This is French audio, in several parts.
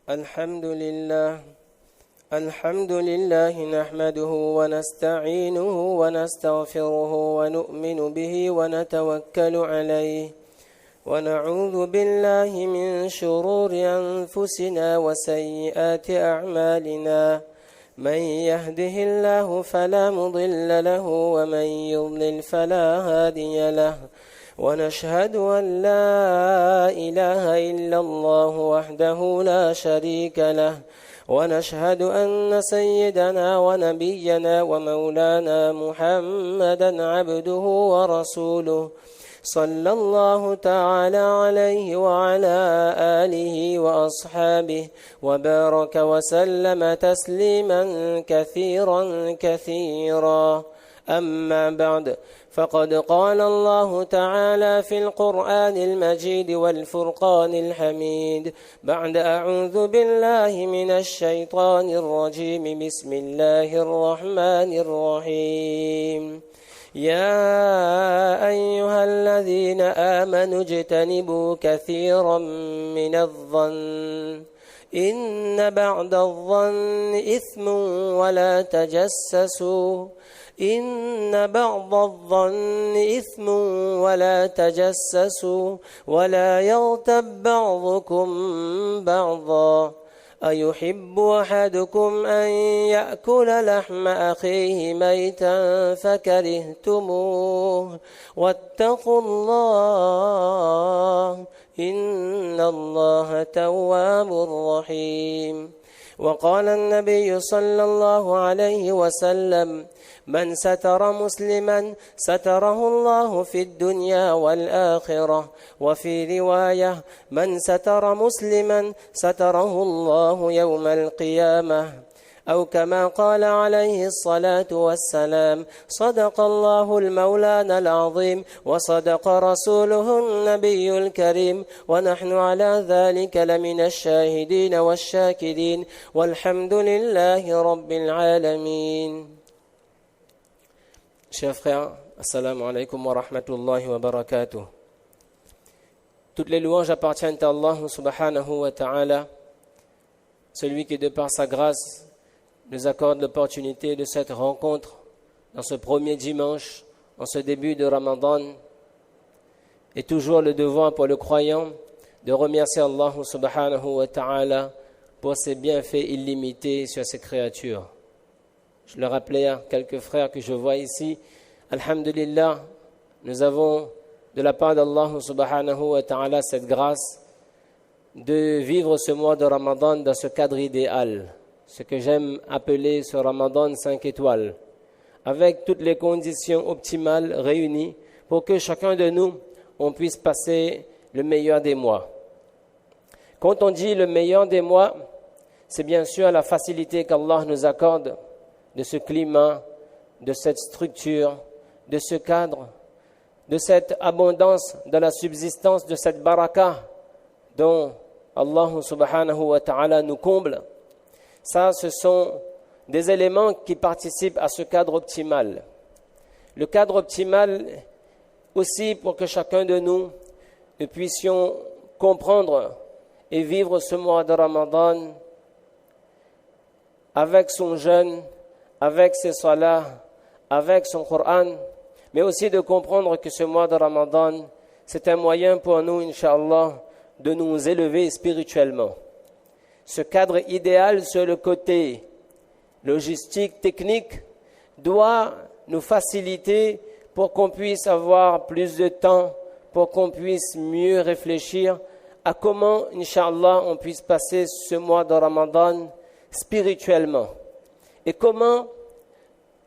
الحمد لله نحمده ونستعينه ونستغفره ونؤمن به ونتوكل عليه ونعوذ بالله من شرور أنفسنا وسيئات أعمالنا من يهده الله فلا مضل له ومن يضلل فلا هادي له ونشهد أن لا إله إلا الله وحده لا شريك له ونشهد أن سيدنا ونبينا ومولانا محمدا عبده ورسوله صلى الله تعالى عليه وعلى آله وأصحابه وبارك وسلم تسليما كثيرا أما بعد فقد قال الله تعالى في القرآن المجيد والفرقان الحميد بعد أعوذ بالله من الشيطان الرجيم بسم الله الرحمن الرحيم يا أيها الذين آمنوا اجتنبوا كثيرا من الظن إن بعض الظن إثم ولا تجسسوا إن بعض الظن إثم ولا تجسسوا ولا يغتب بعضكم بعضا أيحب أحدكم أن يأكل لحم أخيه ميتا فكرهتموه واتقوا الله إن الله تواب رحيم وقال النبي صلى الله عليه وسلم من ستر مسلما ستره الله في الدنيا والآخرة وفي رواية من ستر مسلما ستره الله يوم القيامة أو كما قال عليه الصلاة والسلام صدق الله المولانا العظيم وصدق رسوله النبي الكريم ونحن على ذلك لمن الشاهدين والشاكرين والحمد لله رب العالمين. Chers frères, assalamu alaikum wa rahmatullahi wa barakatuh. Toutes les louanges appartiennent à Allah subhanahu wa ta'ala, celui qui de par sa grâce nous accorde l'opportunité de cette rencontre dans ce premier dimanche, en ce début de Ramadan, et toujours le devoir pour le croyant de remercier Allah subhanahu wa ta'ala pour ses bienfaits illimités sur ses créatures. Je le rappelais à quelques frères que je vois ici. Alhamdulillah, nous avons de la part d'Allah subhanahu wa ta'ala cette grâce de vivre ce mois de Ramadan dans ce cadre idéal, ce que j'aime appeler ce Ramadan 5 étoiles, avec toutes les conditions optimales réunies pour que chacun de nous, on puisse passer le meilleur des mois. Quand on dit le meilleur des mois, c'est bien sûr la facilité qu'Allah nous accorde de ce climat, de cette structure, de ce cadre, de cette abondance de la subsistance, de cette baraka dont Allah subhanahu wa ta'ala nous comble. Ça, ce sont des éléments qui participent à ce cadre optimal. Le cadre optimal aussi pour que chacun de nous puissions comprendre et vivre ce mois de Ramadan avec son jeûne, avec ses salahs, avec son Coran, mais aussi de comprendre que ce mois de Ramadan, c'est un moyen pour nous, Inch'Allah, de nous élever spirituellement. Ce cadre idéal sur le côté logistique, technique, doit nous faciliter pour qu'on puisse avoir plus de temps, pour qu'on puisse mieux réfléchir à comment, Inch'Allah, on puisse passer ce mois de Ramadan spirituellement. Et comment,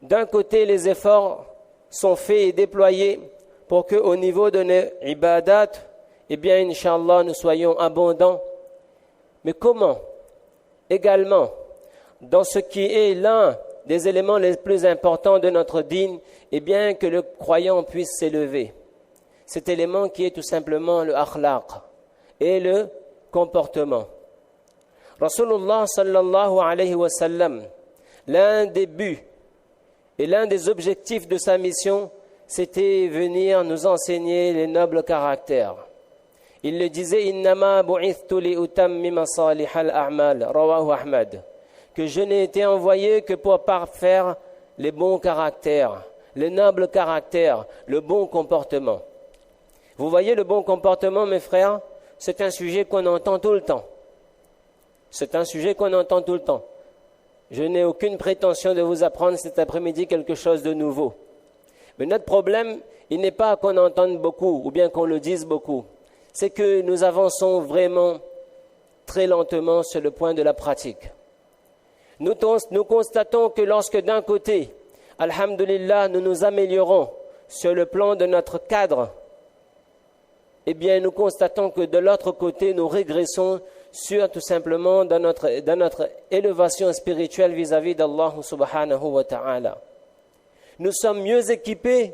d'un côté, les efforts sont faits et déployés pour qu'au niveau de nos ibadat, eh bien, Inch'Allah, nous soyons abondants. Mais comment, également, dans ce qui est l'un des éléments les plus importants de notre dîn, eh bien, que le croyant puisse s'élever. Cet élément qui est tout simplement le akhlaq et le comportement. Rasulullah sallallahu alayhi wa sallam, l'un des buts et l'un des objectifs de sa mission, c'était venir nous enseigner les nobles caractères. Il le disait, Innama bu'ithtu li utammima salihal a'mal, rawahu Ahmad, que je n'ai été envoyé que pour parfaire les bons caractères, les nobles caractères, le bon comportement. Vous voyez, le bon comportement, mes frères, c'est un sujet qu'on entend tout le temps. C'est un sujet qu'on entend tout le temps. Je n'ai aucune prétention de vous apprendre cet après-midi quelque chose de nouveau. Mais notre problème, il n'est pas qu'on entende beaucoup ou bien qu'on le dise beaucoup. C'est que nous avançons vraiment très lentement sur le point de la pratique. Nous constatons que lorsque d'un côté, alhamdulillah, nous nous améliorons sur le plan de notre cadre, eh bien nous constatons que de l'autre côté, nous régressons sur tout simplement dans notre élévation spirituelle vis-à-vis d'Allah subhanahu wa ta'ala. Nous sommes mieux équipés,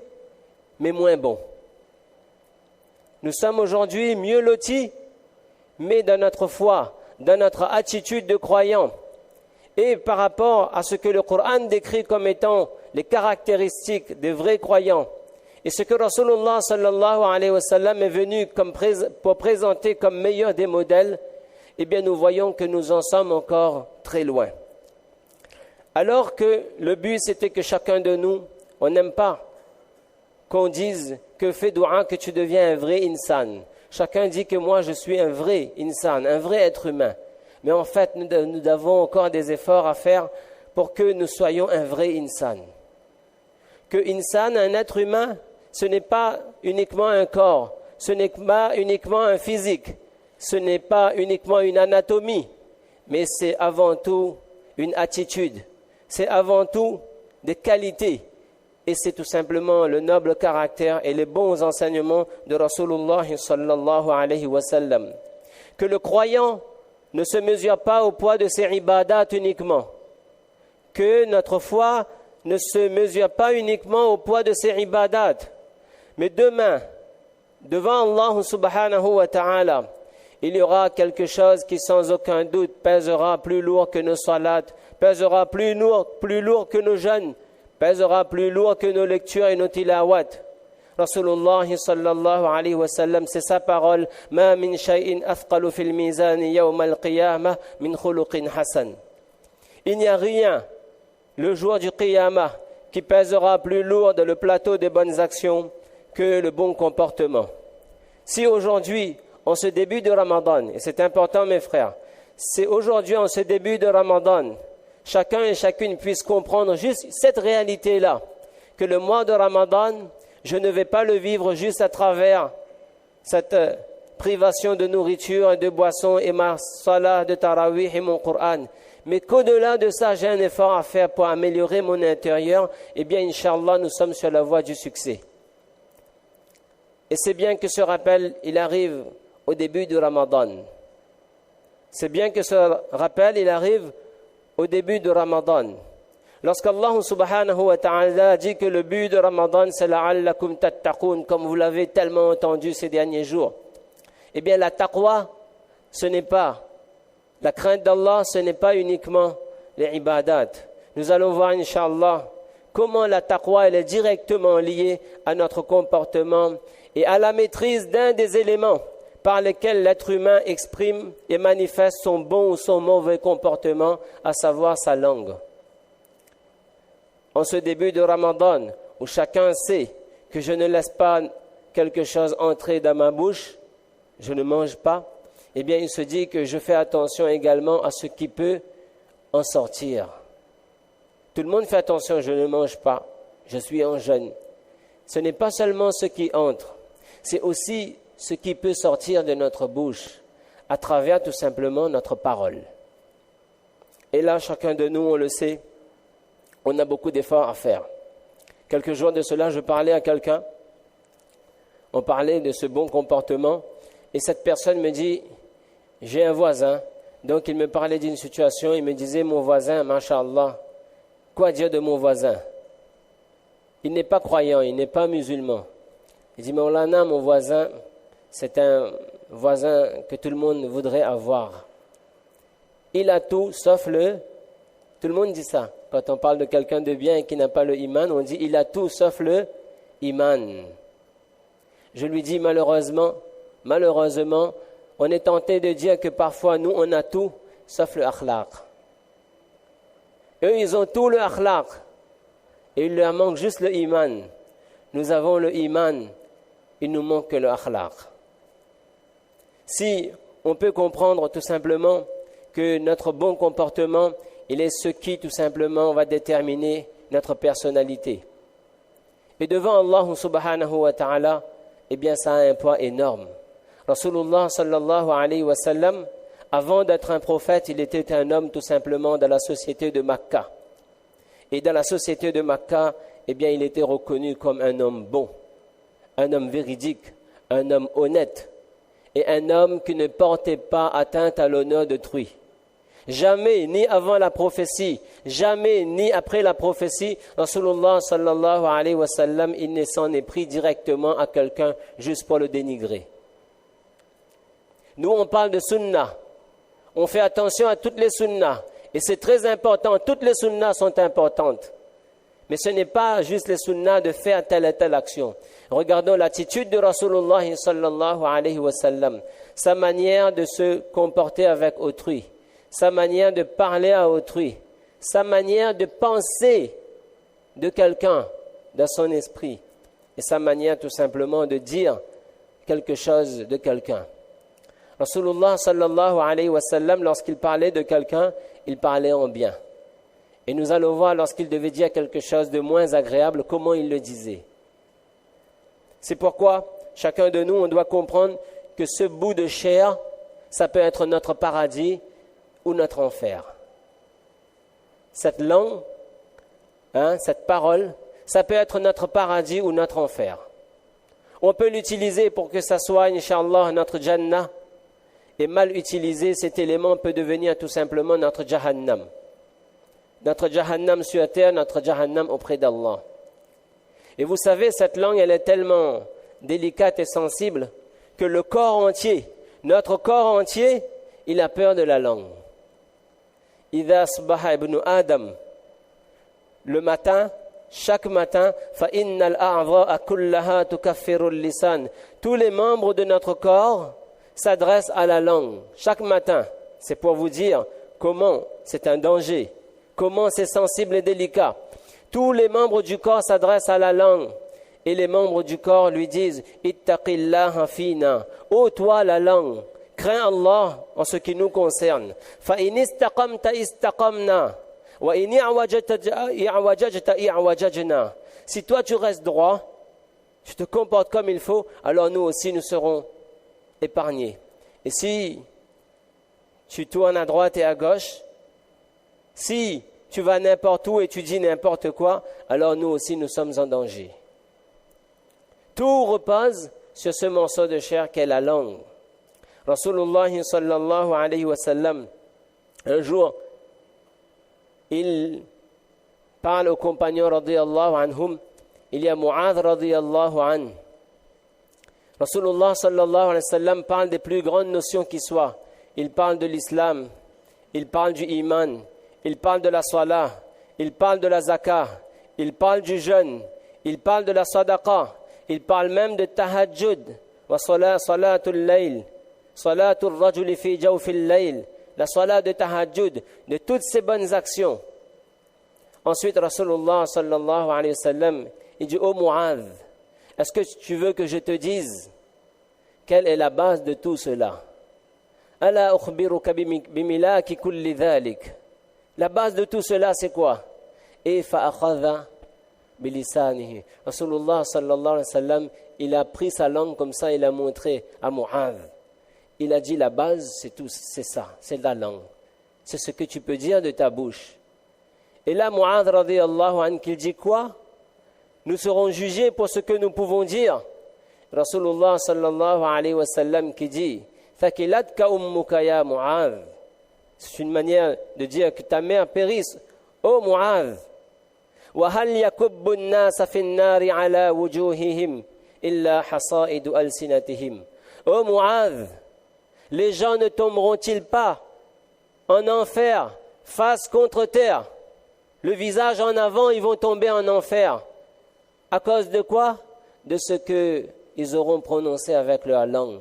mais moins bons. Nous sommes aujourd'hui mieux lotis, mais dans notre foi, dans notre attitude de croyant, et par rapport à ce que le Coran décrit comme étant les caractéristiques des vrais croyants, et ce que Rasulullah sallallahu alayhi wa sallam est venu pour présenter comme meilleur des modèles, eh bien nous voyons que nous en sommes encore très loin. Alors que le but c'était que chacun de nous, on n'aime pas qu'on dise que fais dua que tu deviens un vrai insan. Chacun dit que moi je suis un vrai insan, un vrai être humain. Mais en fait nous avons encore des efforts à faire pour que nous soyons un vrai insan. Que insan, un être humain, ce n'est pas uniquement un corps, ce n'est pas uniquement un physique, ce n'est pas uniquement une anatomie, mais c'est avant tout une attitude, c'est avant tout des qualités, et c'est tout simplement le noble caractère et les bons enseignements de Rasulullah sallallahu alayhi wa sallam. Que le croyant ne se mesure pas au poids de ses ibadats uniquement, que notre foi ne se mesure pas uniquement au poids de ses ibadats, mais demain, devant Allah subhanahu wa ta'ala, il y aura quelque chose qui sans aucun doute pèsera plus lourd que nos salats, pèsera plus lourd que nos jeûnes, pèsera plus lourd que nos lectures et nos tilawat. Rasulullah sallallahu alayhi wa sallam, c'est sa parole, ma min shay'in athqalu fil mizan yawm al-qiyamah min khuluqin hasan. Il n'y a rien le jour du qiyamah qui pèsera plus lourd dans le plateau des bonnes actions que le bon comportement. Si aujourd'hui, en ce début de Ramadan, et c'est important mes frères, c'est aujourd'hui en ce début de Ramadan, chacun et chacune puisse comprendre juste cette réalité-là, que le mois de Ramadan, je ne vais pas le vivre juste à travers cette privation de nourriture et de boissons et ma salat de tarawih et mon Coran, mais qu'au-delà de ça, j'ai un effort à faire pour améliorer mon intérieur, eh bien, Inch'Allah, nous sommes sur la voie du succès. Et c'est bien que ce rappel, il arrive au début du Ramadan. C'est bien que ce rappel, il arrive au début du Ramadan. Lorsqu'Allah subhanahu wa ta'ala dit que le but de Ramadan, c'est la'allakum tattaqoun, comme vous l'avez tellement entendu ces derniers jours. Eh bien, la taqwa, ce n'est pas, la crainte d'Allah, ce n'est pas uniquement les ibadats. Nous allons voir, Inch'Allah, comment la taqwa, elle est directement liée à notre comportement et à la maîtrise d'un des éléments par lesquels l'être humain exprime et manifeste son bon ou son mauvais comportement, à savoir sa langue. En ce début de Ramadan, où chacun sait que je ne laisse pas quelque chose entrer dans ma bouche, je ne mange pas, eh bien il se dit que je fais attention également à ce qui peut en sortir. Tout le monde fait attention, je ne mange pas, je suis en jeûne. Ce n'est pas seulement ce qui entre, c'est aussi ce qui peut sortir de notre bouche à travers tout simplement notre parole. Et là, chacun de nous, on le sait, on a beaucoup d'efforts à faire. Quelques jours de cela, je parlais à quelqu'un, on parlait de ce bon comportement, et cette personne me dit, j'ai un voisin, donc il me parlait d'une situation, il me disait, mon voisin, masha'Allah, quoi dire de mon voisin? Il n'est pas croyant, il n'est pas musulman. Il dit, Maulana, mon voisin, c'est un voisin que tout le monde voudrait avoir. Il a tout, sauf le... Tout le monde dit ça. Quand on parle de quelqu'un de bien et qui n'a pas le iman, on dit, il a tout, sauf le iman. Je lui dis, malheureusement, malheureusement, on est tenté de dire que parfois, nous, on a tout, sauf le akhlaq. Eux, ils ont tout le akhlaq. Et il leur manque juste le iman. Nous avons le iman, il nous manque que le akhlaq. Si on peut comprendre tout simplement que notre bon comportement, il est ce qui tout simplement va déterminer notre personnalité. Et devant Allah subhanahu wa ta'ala, eh bien ça a un poids énorme. Rasulullah sallallahu alayhi wa sallam, avant d'être un prophète, il était un homme tout simplement dans la société de Makka. Et dans la société de Makka, eh bien il était reconnu comme un homme bon, un homme véridique, un homme honnête et un homme qui ne portait pas atteinte à l'honneur d'autrui. Jamais, ni avant la prophétie, jamais, ni après la prophétie, Rasulullah sallallahu alayhi wa sallam, il ne s'en est pris directement à quelqu'un juste pour le dénigrer. Nous, on parle de sunnah. On fait attention à toutes les sunnahs. Et c'est très important. Toutes les sunnahs sont importantes. Mais ce n'est pas juste les sunnahs de faire telle et telle action. Regardons l'attitude de Rasulullah sallallahu alayhi wa sallam. Sa manière de se comporter avec autrui. Sa manière de parler à autrui, sa manière de penser de quelqu'un dans son esprit et sa manière tout simplement de dire quelque chose de quelqu'un. Rasulullah sallallahu alayhi wa sallam, lorsqu'il parlait de quelqu'un, il parlait en bien. Et nous allons voir lorsqu'il devait dire quelque chose de moins agréable, comment il le disait. C'est pourquoi chacun de nous, on doit comprendre que ce bout de chair, ça peut être notre paradis ou notre enfer. Cette langue, cette parole, ça peut être notre paradis ou notre enfer. On peut l'utiliser pour que ça soit, Inch'Allah, notre Jannah. Et mal utilisé, cet élément peut devenir tout simplement notre Jahannam. Notre Jahannam sur terre, notre Jahannam auprès d'Allah. Et vous savez, cette langue, elle est tellement délicate et sensible que le corps entier, notre corps entier, il a peur de la langue. إذا أصبح ابن آدم le matin, chaque matin, فإن الأعضاء كلها تكفر اللسان. Tous les membres de notre corps s'adressent à la langue chaque matin. C'est pour vous dire comment c'est un danger, comment c'est sensible et délicat. Tous les membres du corps s'adressent à la langue et les membres du corps lui disent ittaqillaha fina. Ô toi la langue, crains Allah en ce qui nous concerne. فَإِنِ اسْتَقَمْتَ اسْتَقَمْنَا وَإِنِ اعْوَجَجْتَ اعْوَجَجْنَا. Si toi tu restes droit, tu te comportes comme il faut, alors nous aussi nous serons épargnés. Et si tu tournes à droite et à gauche, si tu vas n'importe où et tu dis n'importe quoi, alors nous aussi nous sommes en danger. Tout repose sur ce morceau de chair qu'est la langue. Rasulullah sallallahu alayhi wa sallam, un jour, il parle aux compagnons radiyallahu anhum. Il y a Mu'adh radiyallahu anhu. Rasulullah sallallahu alayhi wa sallam parle des plus grandes notions qui soient. Il parle de l'islam, il parle du iman, il parle de la salah, il parle de la zakah, il parle du jeûne, il parle de la sadaqa, il parle même de tahajjud, wa salatul layl. Salatul rajuli fi jawfil layl, la salat de tahajjud, de toutes ces bonnes actions. Ensuite, Rasulullah sallallahu alayhi wa sallam, il dit, ô Mu'adh, est-ce que tu veux que je te dise quelle est la base de tout cela? Ala ukhbiruka bimilaki kulli dhalik. La base de tout cela, c'est quoi? Et fa'akhadha bilisanihi. Rasulullah sallallahu alayhi wa sallam, il a pris sa langue comme ça, il a montré à Mu'adh. Il a dit la base, c'est tout, c'est ça, c'est la langue. C'est ce que tu peux dire de ta bouche. Et là, Mu'adh radiyallahu anhu, qu'il dit quoi? Nous serons jugés pour ce que nous pouvons dire. Rasulullah sallallahu alayhi wa sallam qui dit Thakilatka ummuka ya Mu'adh. C'est une manière de dire que ta mère périsse. Ô Mu'adh, wa hal yakubbu an-nasa fi an-nari ala wujuhihim illa hasaidu alsinatihim. Ô Mu'adh, les gens ne tomberont-ils pas en enfer, face contre terre, le visage en avant, ils vont tomber en enfer. À cause de quoi? De ce qu'ils auront prononcé avec leur langue.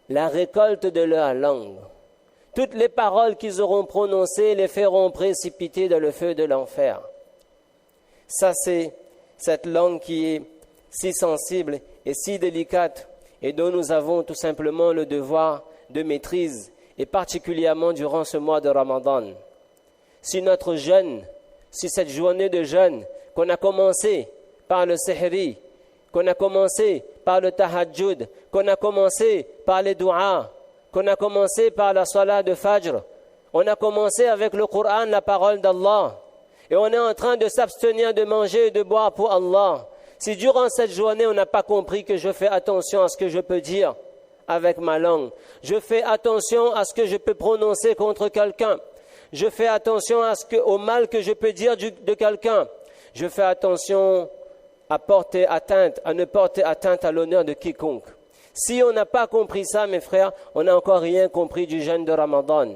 la récolte de leur langue. Toutes les paroles qu'ils auront prononcées les feront précipiter dans le feu de l'enfer. Ça, c'est cette langue qui est si sensible et si délicate et dont nous avons tout simplement le devoir de maîtrise, et particulièrement durant ce mois de Ramadan. Si notre jeûne, si cette journée de jeûne qu'on a commencé par le sihri, qu'on a commencé par le tahajjud, qu'on a commencé par les du'as, qu'on a commencé par la salat de Fajr, on a commencé avec le Coran, la parole d'Allah, et on est en train de s'abstenir de manger et de boire pour Allah. Si durant cette journée on n'a pas compris que je fais attention à ce que je peux dire avec ma langue, je fais attention à ce que je peux prononcer contre quelqu'un, je fais attention au mal que je peux dire de quelqu'un, je fais attention à ne porter atteinte à l'honneur de quiconque. Si on n'a pas compris ça, mes frères, on n'a encore rien compris du jeûne de Ramadan.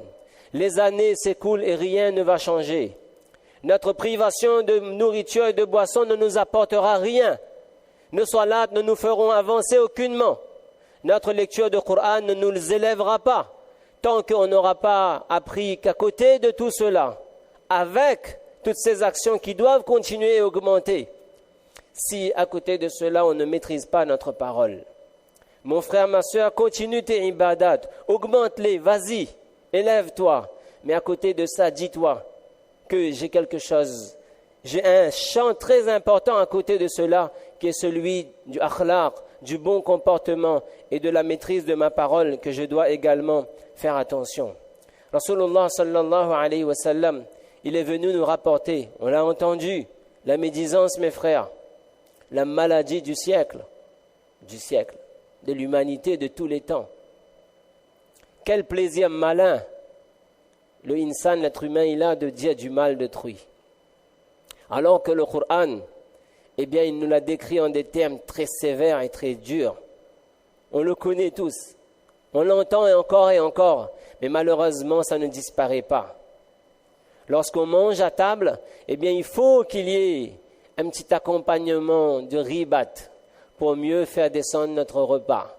Les années s'écoulent et rien ne va changer. Notre privation de nourriture et de boisson ne nous apportera rien. Nos salats ne nous feront avancer aucunement. Notre lecture de Coran ne nous élèvera pas, tant qu'on n'aura pas appris qu'à côté de tout cela, avec toutes ces actions qui doivent continuer et augmenter, si à côté de cela on ne maîtrise pas notre parole. Mon frère, ma soeur, continue tes ibadat, augmente-les, vas-y, élève-toi. Mais à côté de ça, dis-toi que j'ai quelque chose, j'ai un champ très important à côté de cela, qui est celui du akhlaq, du bon comportement et de la maîtrise de ma parole, que je dois également faire attention. Rasulullah sallallahu alayhi wa sallam, il est venu nous rapporter, on l'a entendu, la médisance, mes frères, la maladie du siècle, de l'humanité de tous les temps. Quel plaisir malin le insan, l'être humain, il a de dire du mal d'autrui. Alors que le Coran, eh bien, il nous l'a décrit en des termes très sévères et très durs. On le connaît tous. On l'entend et encore. Mais malheureusement, ça ne disparaît pas. Lorsqu'on mange à table, eh bien, il faut qu'il y ait un petit accompagnement de ribat pour mieux faire descendre notre repas.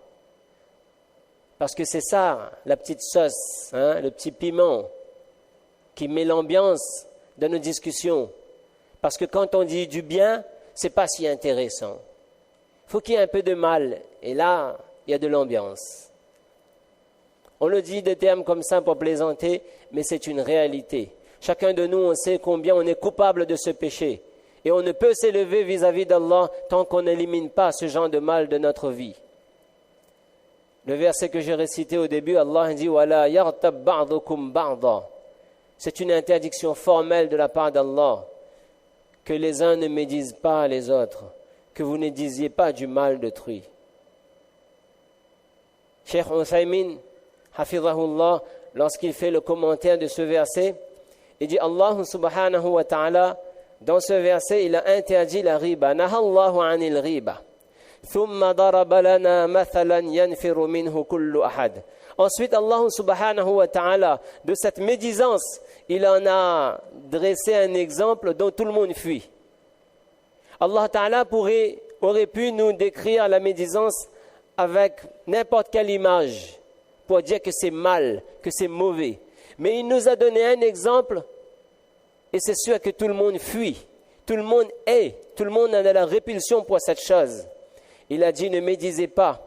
Parce que c'est ça, la petite sauce, le petit piment qui met l'ambiance dans nos discussions. Parce que quand on dit du bien, c'est pas si intéressant. Il faut qu'il y ait un peu de mal. Et là, il y a de l'ambiance. On le dit des termes comme ça pour plaisanter, mais c'est une réalité. Chacun de nous, on sait combien on est coupable de ce péché. Et on ne peut s'élever vis-à-vis d'Allah tant qu'on n'élimine pas ce genre de mal de notre vie. Le verset que j'ai récité au début, Allah dit « Wala yartab ba'dukum ba'da » C'est une interdiction formelle de la part d'Allah, que les uns ne médisent pas les autres, que vous ne disiez pas du mal d'autrui. Cheikh Uthaymin, hafidhahullah, lorsqu'il fait le commentaire de ce verset, il dit Allah subhanahu wa ta'ala, dans ce verset, il a interdit la riba. Nahallahu anil riba. Thumma daraba lana mathalan yanfiru minhu kullu ahad. Ensuite, Allah subhanahu wa ta'ala, de cette médisance, il en a dressé un exemple dont tout le monde fuit. Allah ta'ala aurait pu nous décrire la médisance avec n'importe quelle image pour dire que c'est mal, que c'est mauvais. Mais il nous a donné un exemple et c'est sûr que tout le monde fuit. Tout le monde a la répulsion pour cette chose. Il a dit, ne médisez pas.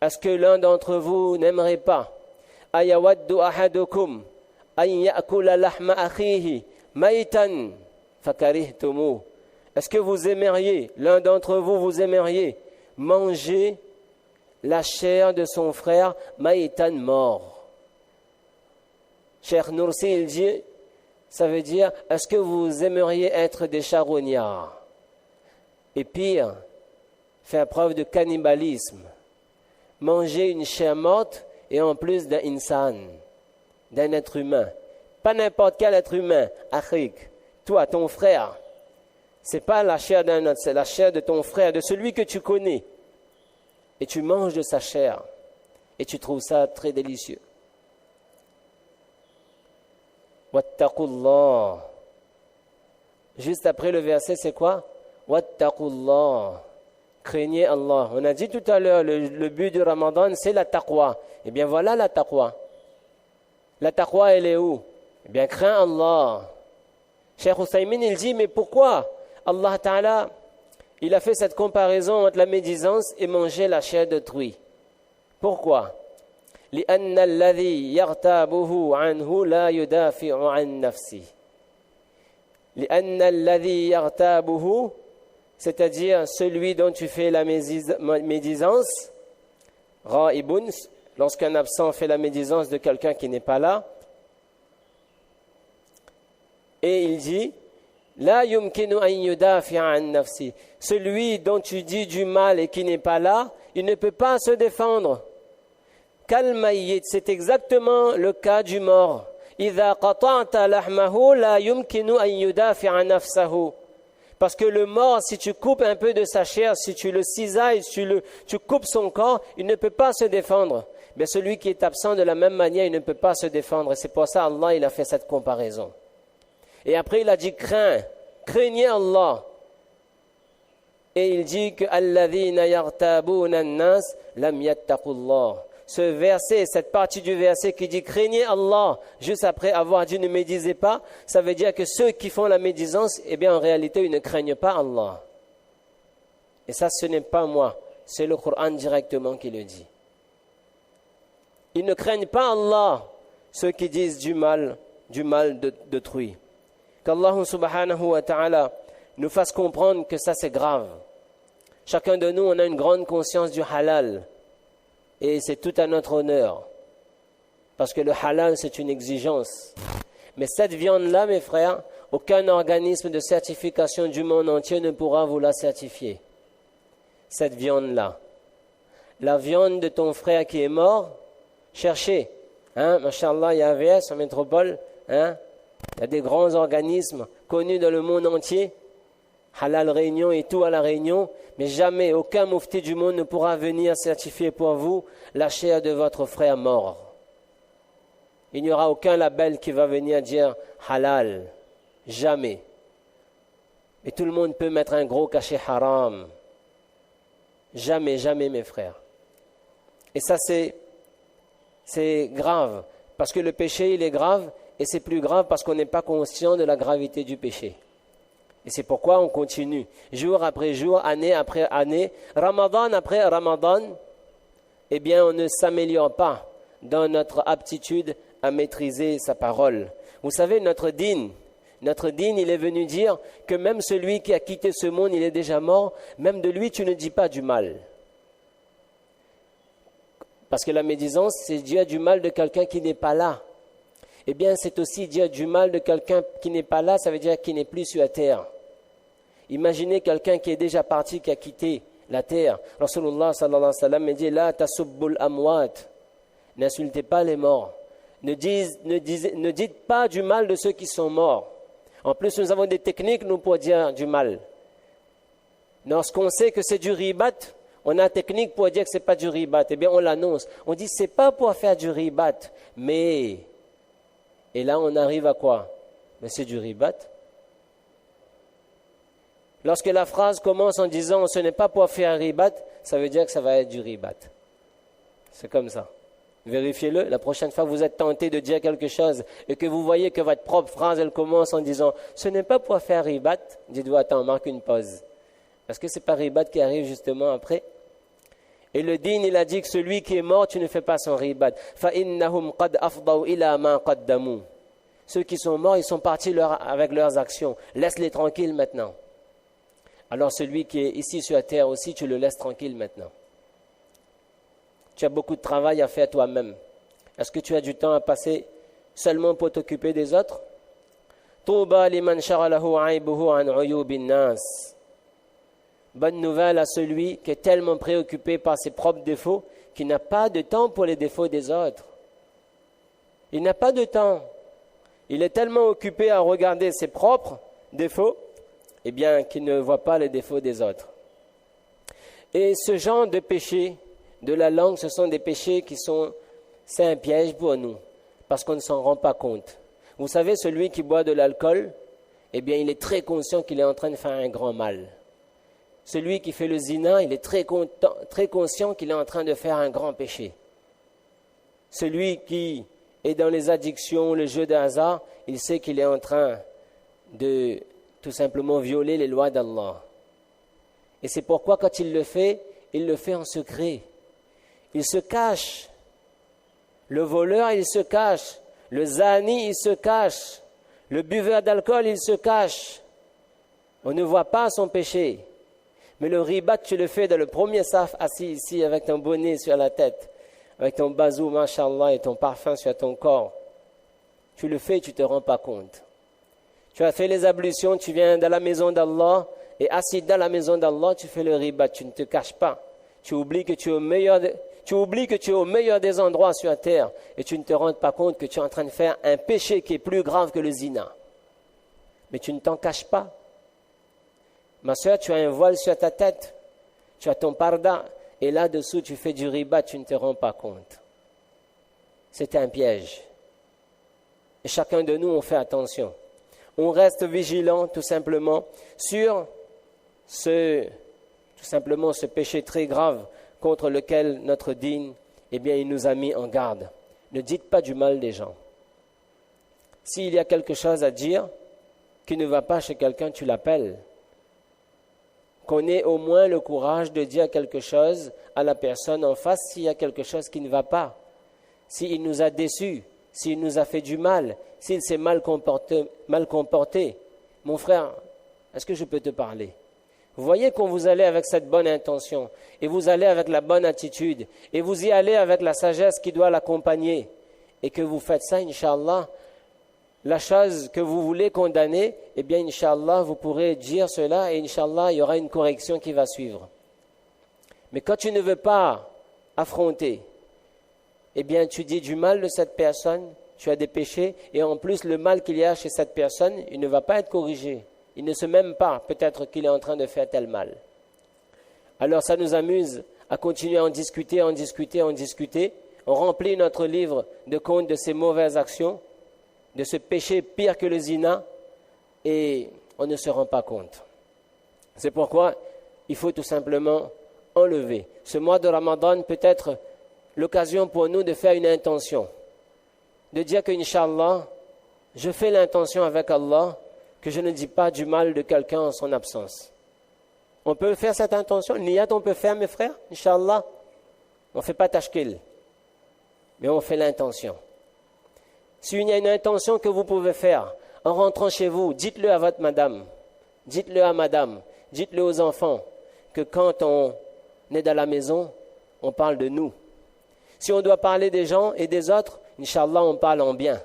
Est-ce que l'un d'entre vous n'aimerait pas? Ayawaddu ahadukum an ya'kula lahma akhihi maytan fakarihtumu. Est-ce que vous aimeriez, l'un d'entre vous, vous aimeriez manger la chair de son frère maytan mort? Cheikh Nursi, il dit, ça veut dire, est-ce que vous aimeriez être des charognards? Et pire, faire preuve de cannibalisme, manger une chair morte et en plus d'un insan, d'un être humain. Pas n'importe quel être humain, akhik, toi, ton frère. C'est pas la chair d'un autre, c'est la chair de ton frère, de celui que tu connais. Et tu manges de sa chair et tu trouves ça très délicieux. Wattaqullah. Juste après le verset, c'est quoi? Wattaqullah. Craignez Allah. On a dit tout à l'heure, le but du Ramadan, c'est la taqwa. Eh bien, voilà la taqwa. La taqwa, elle est où? Eh bien, crains Allah. Cheikh Uthaymin, il dit, mais pourquoi Allah Ta'ala, il a fait cette comparaison entre la médisance et manger la chair d'autrui? Pourquoi? لأن الذي يغتابه عنه لا يدافع عن نفسه. لأن الذي يغتابه, c'est-à-dire celui dont tu fais la médisance, غائب, lorsqu'un absent fait la médisance de quelqu'un qui n'est pas là. Et il dit, لا يمكن أن يدافع عن نفسه. Celui dont tu dis du mal et qui n'est pas là, il ne peut pas se défendre. Kalmayyit, c'est exactement le cas du mort. إذا قطعت لحمه لا يمكن أن يدافع نفسه. Parce que le mort, si tu coupes un peu de sa chair, si tu le cisailles, tu coupes son corps, il ne peut pas se défendre. Mais celui qui est absent de la même manière, il ne peut pas se défendre. Et c'est pour ça Allah, il a fait cette comparaison. Et après, il a dit craignez Allah. Et il dit que alladhina yartabuna an-nas lam yattaqullah. Ce verset, cette partie du verset qui dit craignez Allah, juste après avoir dit ne médisez pas, ça veut dire que ceux qui font la médisance, eh bien en réalité, ils ne craignent pas Allah. Et ça, ce n'est pas moi, c'est le Coran directement qui le dit. Ils ne craignent pas Allah, ceux qui disent du mal d'autrui. Qu'Allah subhanahu wa ta'ala nous fasse comprendre que ça c'est grave. Chacun de nous, on a une grande conscience du halal. Et c'est tout à notre honneur. Parce que le halal, c'est une exigence. Mais cette viande-là, mes frères, aucun organisme de certification du monde entier ne pourra vous la certifier. Cette viande-là. La viande de ton frère qui est mort, cherchez. Masha'Allah, il y a AVS en métropole. Il y a des grands organismes connus dans le monde entier. Halal Réunion et tout à la Réunion, mais jamais aucun moufti du monde ne pourra venir certifier pour vous la chair de votre frère mort. Il n'y aura aucun label qui va venir dire halal. Jamais. Et tout le monde peut mettre un gros cachet haram. Jamais, jamais, mes frères. Et ça, c'est grave. Parce que le péché, il est grave, et c'est plus grave parce qu'on n'est pas conscient de la gravité du péché. Et c'est pourquoi on continue, jour après jour, année après année, Ramadan après Ramadan, eh bien on ne s'améliore pas dans notre aptitude à maîtriser sa parole. Vous savez, notre dîn, il est venu dire que même celui qui a quitté ce monde, il est déjà mort, même de lui tu ne dis pas du mal. Parce que la médisance, c'est dire du mal de quelqu'un qui n'est pas là. Eh bien, c'est aussi dire du mal de quelqu'un qui n'est pas là, ça veut dire qu'il n'est plus sur la terre. Imaginez quelqu'un qui est déjà parti, qui a quitté la terre. Rasulullah sallallahu alayhi wa sallam dit la tasubbul amwat. N'insultez pas les morts. Ne dites pas du mal de ceux qui sont morts. En plus, nous avons des techniques, nous, pour dire du mal. Lorsqu'on sait que c'est du ribat, on a une technique pour dire que ce n'est pas du ribat. Eh bien, on l'annonce. On dit c'est pas pour faire du ribat, mais... Et là, on arrive à quoi? Mais c'est du ribat. Lorsque la phrase commence en disant ce n'est pas pour faire ribat, ça veut dire que ça va être du ribat. C'est comme ça. Vérifiez-le. La prochaine fois que vous êtes tenté de dire quelque chose et que vous voyez que votre propre phrase, elle commence en disant ce n'est pas pour faire ribat, dites-vous attends, marque une pause. Parce que ce n'est pas ribat qui arrive justement après. Et le dîn, il a dit que celui qui est mort, tu ne fais pas son ribat. فَإِنَّهُمْ قَدْ أَفْضَوْا إِلَى مَا قَدَّمُوا. Ceux qui sont morts, ils sont partis avec leurs actions. Laisse-les tranquilles maintenant. Alors celui qui est ici sur la terre aussi, tu le laisses tranquille maintenant. Tu as beaucoup de travail à faire toi-même. Est-ce que tu as du temps à passer seulement pour t'occuper des autres? طُوبَى لِمَنْ شَغَلَهُ عَيْبُهُ عَنْ عُيُوبِ النَّاسِ. Bonne nouvelle à celui qui est tellement préoccupé par ses propres défauts qu'il n'a pas de temps pour les défauts des autres. Il n'a pas de temps. Il est tellement occupé à regarder ses propres défauts, eh bien, qu'il ne voit pas les défauts des autres. Et ce genre de péché de la langue, ce sont des péchés c'est un piège pour nous, parce qu'on ne s'en rend pas compte. Vous savez, celui qui boit de l'alcool, eh bien, il est très conscient qu'il est en train de faire un grand mal. Celui qui fait le zina, il est très conscient qu'il est en train de faire un grand péché. Celui qui est dans les addictions, le jeu de hasard, il sait qu'il est en train de tout simplement violer les lois d'Allah. Et c'est pourquoi quand il le fait en secret. Il se cache. Le voleur, il se cache. Le zani, il se cache. Le buveur d'alcool, il se cache. On ne voit pas son péché. Mais le ribat, tu le fais dans le premier saf, assis ici avec ton bonnet sur la tête, avec ton bazou, mashallah, et ton parfum sur ton corps. Tu le fais, tu ne te rends pas compte. Tu as fait les ablutions, tu viens dans la maison d'Allah, et assis dans la maison d'Allah, tu fais le ribat, tu ne te caches pas. Tu oublies que tu es au meilleur des endroits sur terre, et tu ne te rends pas compte que tu es en train de faire un péché qui est plus grave que le zina. Mais tu ne t'en caches pas. Ma soeur, tu as un voile sur ta tête, tu as ton parda, et là-dessous, tu fais du riba, tu ne te rends pas compte. C'est un piège. Et chacun de nous, on fait attention. On reste vigilant, tout simplement, sur ce péché très grave contre lequel notre dîn, il nous a mis en garde. Ne dites pas du mal des gens. S'il y a quelque chose à dire qui ne va pas chez quelqu'un, tu l'appelles. Qu'on ait au moins le courage de dire quelque chose à la personne en face s'il y a quelque chose qui ne va pas. S'il nous a déçus, s'il nous a fait du mal, s'il s'est mal comporté. Mon frère, est-ce que je peux te parler? Vous voyez quand vous allez avec cette bonne intention, et vous allez avec la bonne attitude, et vous y allez avec la sagesse qui doit l'accompagner, et que vous faites ça, Inch'Allah, la chose que vous voulez condamner, Inch'Allah, vous pourrez dire cela et Inch'Allah, il y aura une correction qui va suivre. Mais quand tu ne veux pas affronter, tu dis du mal de cette personne, tu as des péchés, et en plus, le mal qu'il y a chez cette personne, il ne va pas être corrigé. Il ne se m'aime pas, peut-être qu'il est en train de faire tel mal. Alors ça nous amuse à continuer à en discuter. On remplit notre livre de compte de ces mauvaises actions, de ce péché pire que le zina, et on ne se rend pas compte. C'est pourquoi il faut tout simplement enlever. Ce mois de Ramadan peut être l'occasion pour nous de faire une intention, de dire que Inch'Allah, je fais l'intention avec Allah que je ne dis pas du mal de quelqu'un en son absence. On peut faire cette intention, niyat on peut faire mes frères, Inch'Allah. On ne fait pas tashkil, mais on fait l'intention. S'il y a une intention que vous pouvez faire, en rentrant chez vous, dites-le à votre madame, dites-le à madame, dites-le aux enfants, que quand on est dans la maison, on parle de nous. Si on doit parler des gens et des autres, Inch'Allah, on parle en bien.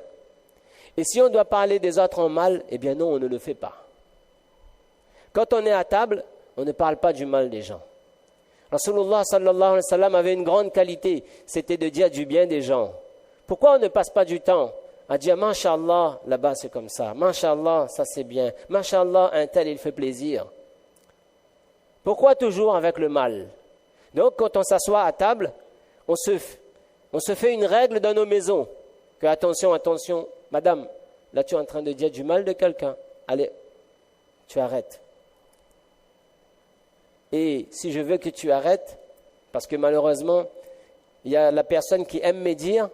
Et si on doit parler des autres en mal, non, on ne le fait pas. Quand on est à table, on ne parle pas du mal des gens. Rasulullah sallallahu alayhi wa sallam avait une grande qualité, c'était de dire du bien des gens. Pourquoi on ne passe pas du temps à dire Masha'Allah, là-bas c'est comme ça, Masha'Allah, ça c'est bien, Masha'Allah, un tel il fait plaisir. Pourquoi toujours avec le mal? Donc quand on s'assoit à table, on se fait une règle dans nos maisons, que attention, madame, là tu es en train de dire du mal de quelqu'un, allez, tu arrêtes. Et si je veux que tu arrêtes, parce que malheureusement, il y a la personne qui aime me dire,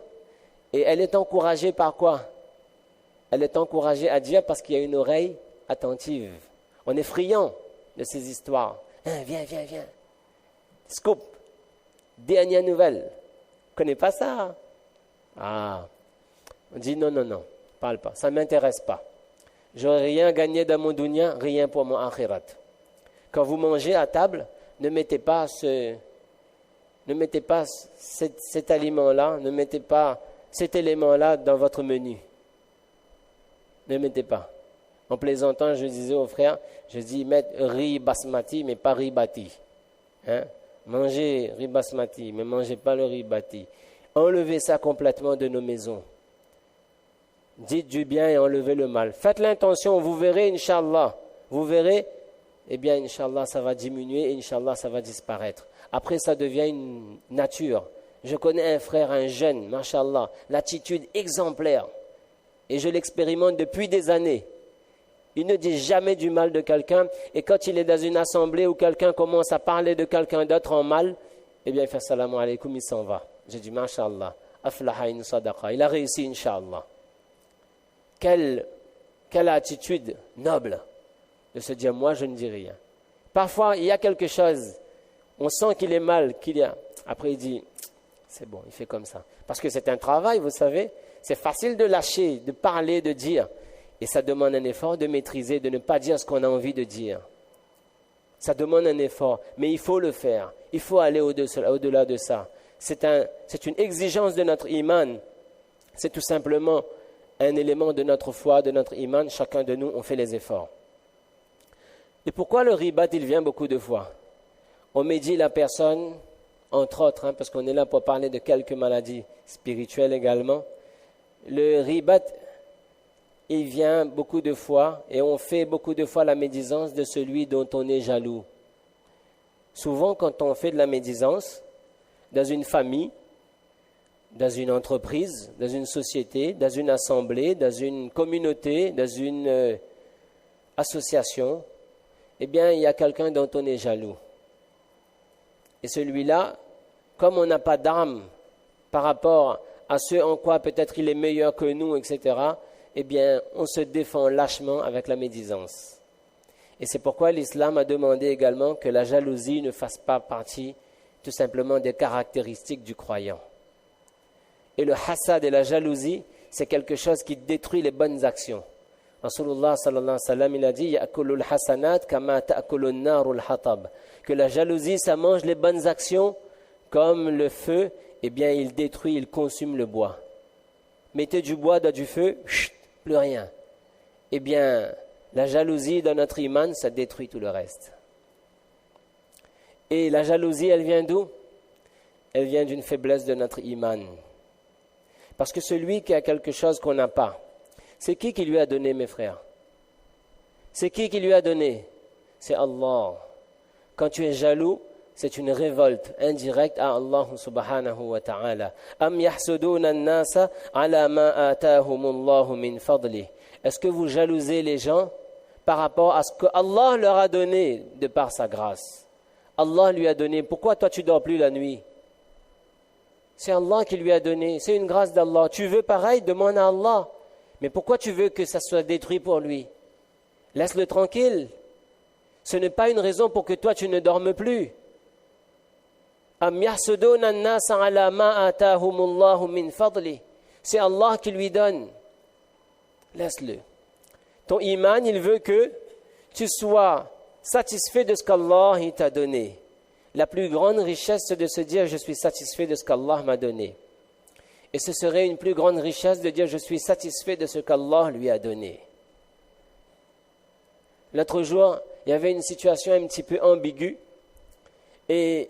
et elle est encouragée par quoi? Elle est encouragée à dire parce qu'il y a une oreille attentive. On est friand de ces histoires. Viens. Scoop. Dernière nouvelle. Tu connais pas ça? On dit non, parle pas. Ça ne m'intéresse pas. J'aurai rien gagné dans mon dunya, rien pour mon akhirat. Quand vous mangez à table, ne mettez pas cet aliment-là, ne mettez pas cet élément-là dans votre menu. Ne mettez pas. En plaisantant, je disais aux frères, je dis mettre riz basmati, mais pas riz bati. Mangez riz basmati, mais mangez pas le riz bati. Enlevez ça complètement de nos maisons. Dites du bien et enlevez le mal. Faites l'intention, vous verrez, Inch'Allah. Vous verrez, Inch'Allah, ça va diminuer et Inch'Allah, ça va disparaître. Après, ça devient une nature. Je connais un frère, un jeune, mashallah, l'attitude exemplaire. Et je l'expérimente depuis des années. Il ne dit jamais du mal de quelqu'un. Et quand il est dans une assemblée où quelqu'un commence à parler de quelqu'un d'autre en mal, eh bien, il fait salam alaykoum, il s'en va. J'ai dit, masha'Allah, aflaha in sadaqa. Il a réussi, incha'Allah. Quelle attitude noble de se dire, moi, je ne dis rien. Parfois, il y a quelque chose, on sent qu'il est mal, qu'il y a. Après, il dit, c'est bon, il fait comme ça. Parce que c'est un travail, vous savez. C'est facile de lâcher, de parler, de dire. Et ça demande un effort de maîtriser, de ne pas dire ce qu'on a envie de dire. Ça demande un effort, mais il faut le faire. Il faut aller au-delà de ça. C'est une exigence de notre iman. C'est tout simplement un élément de notre foi, de notre iman. Chacun de nous, on fait les efforts. Et pourquoi le ribat, il vient beaucoup de fois? On médit la personne, entre autres, parce qu'on est là pour parler de quelques maladies spirituelles également. Le ribat, il vient beaucoup de fois et on fait beaucoup de fois la médisance de celui dont on est jaloux. Souvent, quand on fait de la médisance, dans une famille, dans une entreprise, dans une société, dans une assemblée, dans une communauté, dans une association, eh bien, il y a quelqu'un dont on est jaloux. Et celui-là, comme on n'a pas d'arme par rapport à ce en quoi peut-être il est meilleur que nous, etc., eh bien, on se défend lâchement avec la médisance. Et c'est pourquoi l'islam a demandé également que la jalousie ne fasse pas partie tout simplement des caractéristiques du croyant. Et le hasad et la jalousie, c'est quelque chose qui détruit les bonnes actions. Rasulullah sallallahu alayhi wa sallam, il a dit ya'kulul hasanat kama ta'kulun narul hatab, que la jalousie, ça mange les bonnes actions comme le feu, eh bien, il détruit, il consume le bois. Mettez du bois dans du feu, plus rien. Eh bien, la jalousie dans notre iman, ça détruit tout le reste. Et la jalousie, elle vient d'où? Elle vient d'une faiblesse de notre iman. Parce que celui qui a quelque chose qu'on n'a pas, c'est qui lui a donné, mes frères? C'est qui lui a donné? C'est Allah. Quand tu es jaloux, c'est une révolte indirecte à Allah subhanahu wa ta'ala. Am yahsuduna an-nasa ala ma atahumullahu min fadli. Est-ce que vous jalousez les gens par rapport à ce que Allah leur a donné de par sa grâce? Allah lui a donné. Pourquoi toi tu dors plus la nuit? C'est Allah qui lui a donné. C'est une grâce d'Allah. Tu veux pareil? Demande à Allah. Mais pourquoi tu veux que ça soit détruit pour lui? Laisse-le tranquille. Ce n'est pas une raison pour que toi tu ne dormes plus. C'est Allah qui lui donne. Laisse-le. Ton iman, il veut que tu sois satisfait de ce qu'Allah t'a donné. La plus grande richesse, c'est de se dire je suis satisfait de ce qu'Allah m'a donné. Et ce serait une plus grande richesse de dire je suis satisfait de ce qu'Allah lui a donné. L'autre jour, il y avait une situation un petit peu ambiguë. Et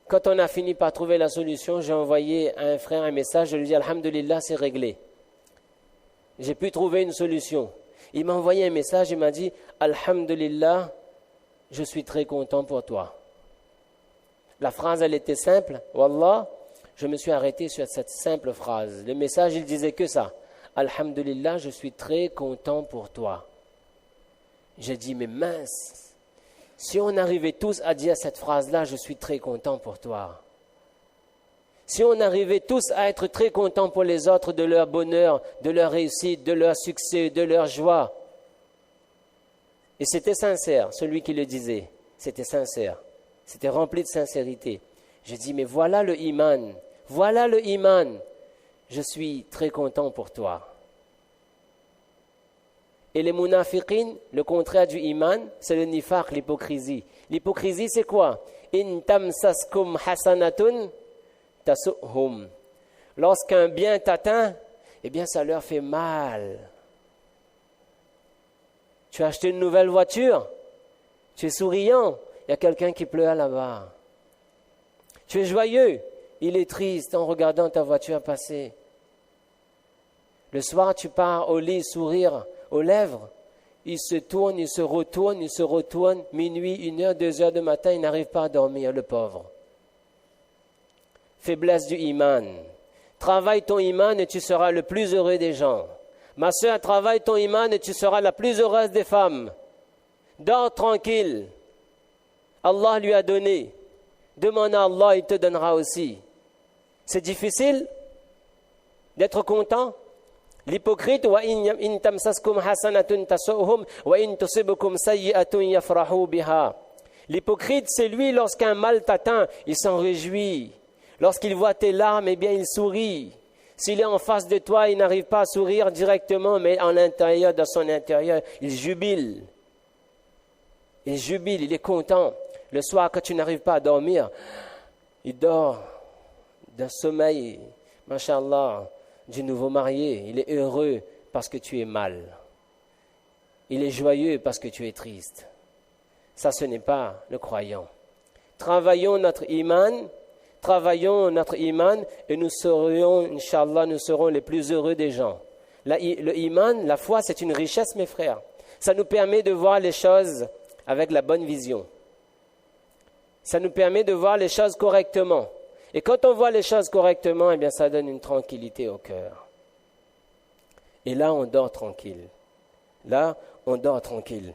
quand on a fini par trouver la solution, j'ai envoyé à un frère un message. Je lui ai dit alhamdulillah, c'est réglé. J'ai pu trouver une solution. Il m'a envoyé un message, il m'a dit alhamdulillah, je suis très content pour toi. La phrase, elle était simple. Wallah, je me suis arrêté sur cette simple phrase. Le message, il disait que ça. Alhamdulillah, je suis très content pour toi. J'ai dit, mais mince, si on arrivait tous à dire cette phrase-là, je suis très content pour toi. Si on arrivait tous à être très contents pour les autres de leur bonheur, de leur réussite, de leur succès, de leur joie. Et c'était sincère, celui qui le disait. C'était sincère. C'était rempli de sincérité. J'ai dit, mais voilà le iman. Voilà le iman. Je suis très content pour toi. Et les munafiqin, le contraire du iman, c'est le nifaq, l'hypocrisie. L'hypocrisie, c'est quoi? In tamsaskum hasanatun tasuhum. Lorsqu'un bien t'atteint, eh bien ça leur fait mal. Tu as acheté une nouvelle voiture, tu es souriant, il y a quelqu'un qui pleure là-bas. Tu es joyeux, il est triste en regardant ta voiture passer. Le soir, tu pars au lit, sourire aux lèvres. Il se tourne, il se retourne. Minuit, 1h, 2h du matin, il n'arrive pas à dormir, le pauvre. Faiblesse du iman. Travaille ton iman et tu seras le plus heureux des gens. Ma sœur, travaille ton iman et tu seras la plus heureuse des femmes. Dors tranquille. Allah lui a donné. Demande à Allah, il te donnera aussi. C'est difficile d'être content. L'hypocrite, wa in tamsaskum hasanatun tasuhum wa in tusibukum sayyi'atun yafrahu biha. L'hypocrite, c'est lui, lorsqu'un mal t'atteint, il s'en réjouit. Lorsqu'il voit tes larmes, eh bien, il sourit. S'il est en face de toi, il n'arrive pas à sourire directement, mais en l'intérieur, dans son intérieur, il jubile. Il jubile, il est content. Le soir, quand tu n'arrives pas à dormir, il dort d'un sommeil, masha'Allah, du nouveau marié. Il est heureux parce que tu es mal. Il est joyeux parce que tu es triste. Ça, ce n'est pas le croyant. Travaillons notre iman et nous serions, Inch'Allah, nous serons les plus heureux des gens. Le iman, la foi, c'est une richesse, mes frères. Ça nous permet de voir les choses avec la bonne vision. Ça nous permet de voir les choses correctement. Et quand on voit les choses correctement, eh bien, ça donne une tranquillité au cœur. Et là, on dort tranquille. Là, on dort tranquille.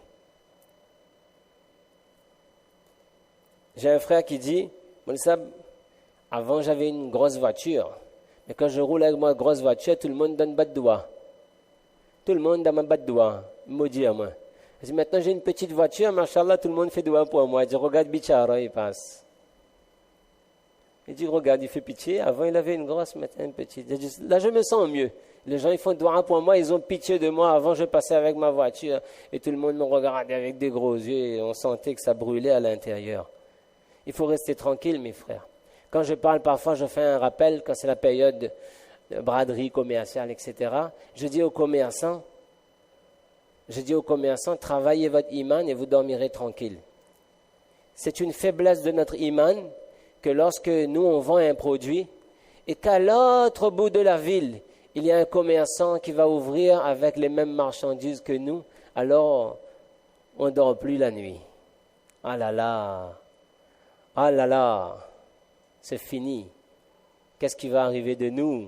J'ai un frère qui dit, Moulsab, avant j'avais une grosse voiture, mais quand je roule avec ma grosse voiture, tout le monde donne bas de doigt. Tout le monde donne ma bas de doigt, maudit à moi. Je dis, maintenant j'ai une petite voiture, machallah, tout le monde fait doigt pour moi. Je dis, regarde Bichara, il passe. Il dit, regarde, il fait pitié. Avant il avait une grosse, maintenant une petite. Je dis, là je me sens mieux. Les gens ils font doigt pour moi, ils ont pitié de moi. Avant je passais avec ma voiture et tout le monde me regardait avec des gros yeux et on sentait que ça brûlait à l'intérieur. Il faut rester tranquille, mes frères. Quand je parle, parfois, je fais un rappel, quand c'est la période de braderie commerciale, etc. Je dis aux commerçants, travaillez votre iman et vous dormirez tranquille. C'est une faiblesse de notre iman que lorsque nous, on vend un produit et qu'à l'autre bout de la ville, il y a un commerçant qui va ouvrir avec les mêmes marchandises que nous, alors on ne dort plus la nuit. Ah là là! Ah là là, c'est fini. Qu'est-ce qui va arriver de nous?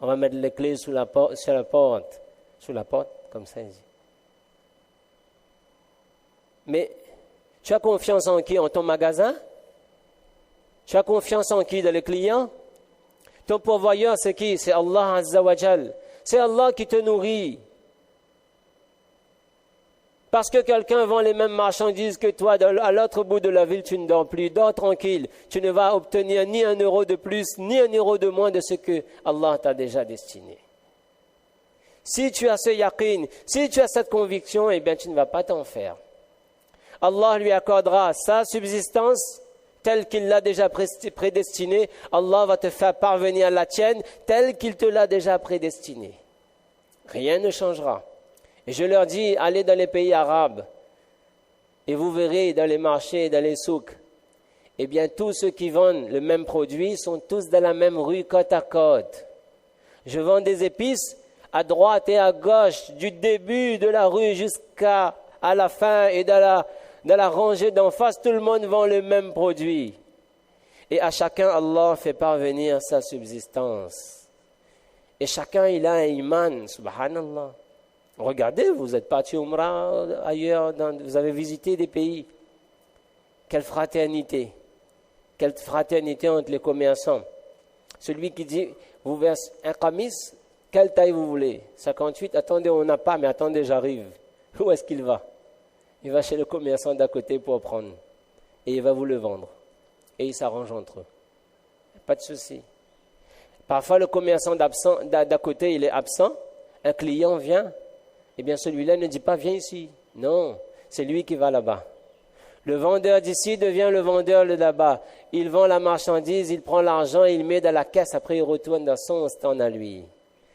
On va mettre les clés sur la porte, comme ça. Mais tu as confiance en qui? En ton magasin? Tu as confiance en qui? Dans les clients? Ton pourvoyeur, c'est qui? C'est Allah Azza wa Jal. C'est Allah qui te nourrit. Parce que quelqu'un vend les mêmes marchandises que toi, à l'autre bout de la ville, tu ne dors plus. Dors tranquille. Tu ne vas obtenir ni 1 euro de plus, ni 1 euro de moins de ce que Allah t'a déjà destiné. Si tu as ce yaqin, si tu as cette conviction, eh bien tu ne vas pas t'en faire. Allah lui accordera sa subsistance telle qu'il l'a déjà prédestinée. Allah va te faire parvenir la tienne telle qu'il te l'a déjà prédestinée. Rien ne changera. Et je leur dis, allez dans les pays arabes et vous verrez dans les marchés, dans les souks, eh bien tous ceux qui vendent le même produit sont tous dans la même rue côte à côte. Je vends des épices à droite et à gauche, du début de la rue jusqu'à la fin et dans la rangée d'en face, tout le monde vend le même produit. Et à chacun, Allah fait parvenir sa subsistance. Et chacun, il a un iman, subhanallah. Regardez, vous êtes parti Umrah ailleurs, vous avez visité des pays. Quelle fraternité entre les commerçants. Celui qui dit, vous verse un qamis, quelle taille vous voulez? 58, attendez, on n'a pas, mais attendez, j'arrive. Où est-ce qu'il va? Il va chez le commerçant d'à côté pour prendre. Et il va vous le vendre. Et ils s'arrangent entre eux. Pas de souci. Parfois, le commerçant d'à côté, il est absent. Un client vient. Eh bien, celui-là ne dit pas, viens ici. Non, c'est lui qui va là-bas. Le vendeur d'ici devient le vendeur de là-bas. Il vend la marchandise, il prend l'argent, il met dans la caisse, après il retourne dans son stand à lui.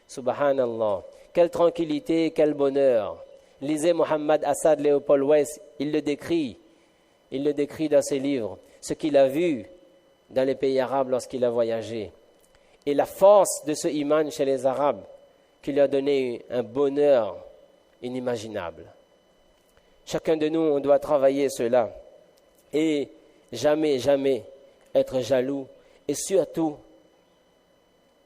Subhanallah. Quelle tranquillité, quel bonheur. Lisez Mohammed Assad Léopold Weiss, il le décrit dans ses livres, ce qu'il a vu dans les pays arabes lorsqu'il a voyagé. Et la force de ce iman chez les Arabes, qui lui a donné un bonheur inimaginable. Chacun de nous, on doit travailler cela. Et jamais, jamais être jaloux. Et surtout,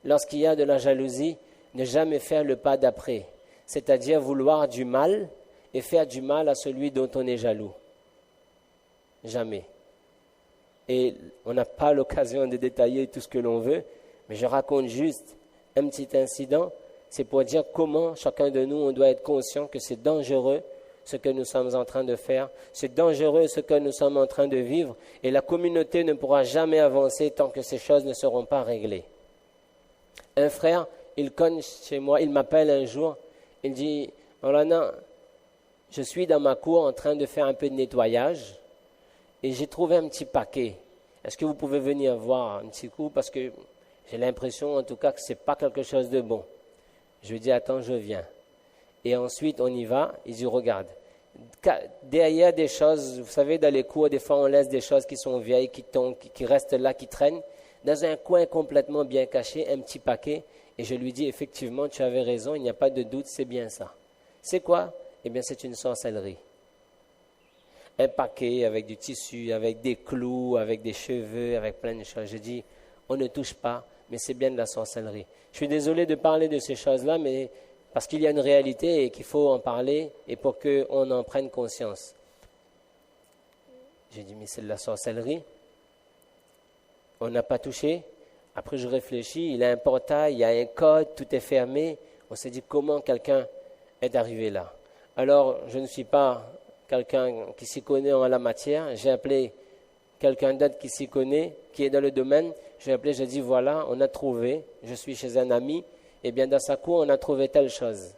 lorsqu'il y a de la jalousie, ne jamais faire le pas d'après, c'est-à-dire vouloir du mal et faire du mal à celui dont on est jaloux. Jamais. Et on n'a pas l'occasion de détailler tout ce que l'on veut, mais je raconte juste un petit incident. C'est pour dire comment chacun de nous, on doit être conscient que c'est dangereux ce que nous sommes en train de faire. C'est dangereux ce que nous sommes en train de vivre. Et la communauté ne pourra jamais avancer tant que ces choses ne seront pas réglées. Un frère, il cogne chez moi, il m'appelle un jour. Il dit, Maulana, je suis dans ma cour en train de faire un peu de nettoyage et j'ai trouvé un petit paquet. Est-ce que vous pouvez venir voir un petit coup? Parce que j'ai l'impression en tout cas que ce n'est pas quelque chose de bon. Je lui dis, attends, je viens. Et ensuite, on y va. Il dit, regarde, derrière des choses, vous savez, dans les cours, des fois, on laisse des choses qui sont vieilles, qui tombent, qui restent là, qui traînent. Dans un coin complètement bien caché, un petit paquet. Et je lui dis, effectivement, tu avais raison, il n'y a pas de doute, c'est bien ça. C'est quoi? Eh bien, c'est une sorcellerie. Un paquet avec du tissu, avec des clous, avec des cheveux, avec plein de choses. Je dis, on ne touche pas, mais c'est bien de la sorcellerie. Je suis désolé de parler de ces choses-là, mais parce qu'il y a une réalité et qu'il faut en parler et pour qu'on en prenne conscience. J'ai dit, mais c'est de la sorcellerie. On n'a pas touché. Après, je réfléchis, il y a un portail, il y a un code, tout est fermé. On s'est dit, comment quelqu'un est arrivé là? Alors, je ne suis pas quelqu'un qui s'y connaît en la matière. J'ai appelé quelqu'un d'autre qui s'y connaît, qui est dans le domaine. J'ai appelé, j'ai dit, voilà, on a trouvé, je suis chez un ami, et bien dans sa cour, on a trouvé telle chose.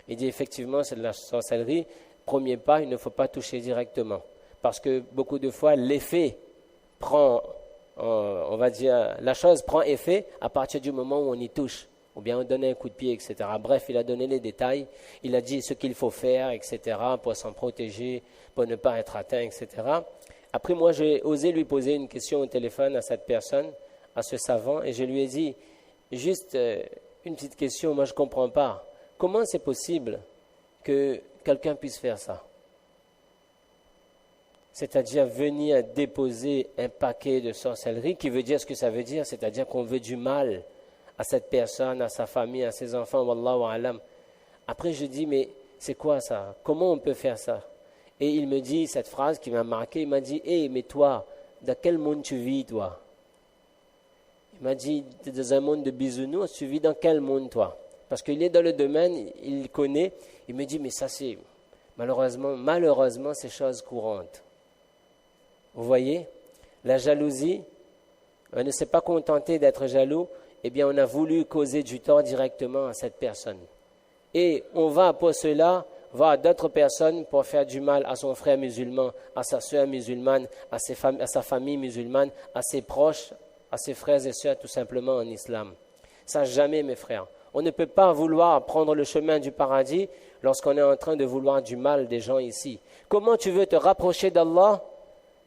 Il dit, effectivement, c'est de la sorcellerie. Premier pas, il ne faut pas toucher directement. Parce que beaucoup de fois, l'effet prend, on va dire, la chose prend effet à partir du moment où on y touche. Ou bien on donne un coup de pied, etc. Bref, il a donné les détails, il a dit ce qu'il faut faire, etc. pour s'en protéger, pour ne pas être atteint, etc. Après, moi, j'ai osé lui poser une question au téléphone à cette personne, à ce savant, et je lui ai dit, juste une petite question, moi je ne comprends pas. Comment c'est possible que quelqu'un puisse faire ça? C'est-à-dire venir déposer un paquet de sorcellerie, qui veut dire ce que ça veut dire, c'est-à-dire qu'on veut du mal à cette personne, à sa famille, à ses enfants, wallahu alam. Après, je dis, mais c'est quoi ça? Comment on peut faire ça? Et il me dit cette phrase qui m'a marqué, il m'a dit, hé, mais toi, dans quel monde tu vis, toi? Il m'a dit, dans un monde de bisounours, tu vis dans quel monde, toi? Parce qu'il est dans le domaine, il connaît. Il me dit, mais ça, c'est malheureusement, c'est chose courante. Vous voyez? La jalousie, on ne s'est pas contenté d'être jaloux, eh bien, on a voulu causer du tort directement à cette personne. Et on va, pour cela, voir d'autres personnes pour faire du mal à son frère musulman, à sa soeur musulmane, à sa famille musulmane, à ses proches, à ses frères et sœurs, tout simplement en islam. Ça, jamais, mes frères. On ne peut pas vouloir prendre le chemin du paradis lorsqu'on est en train de vouloir du mal des gens ici. Comment tu veux te rapprocher d'Allah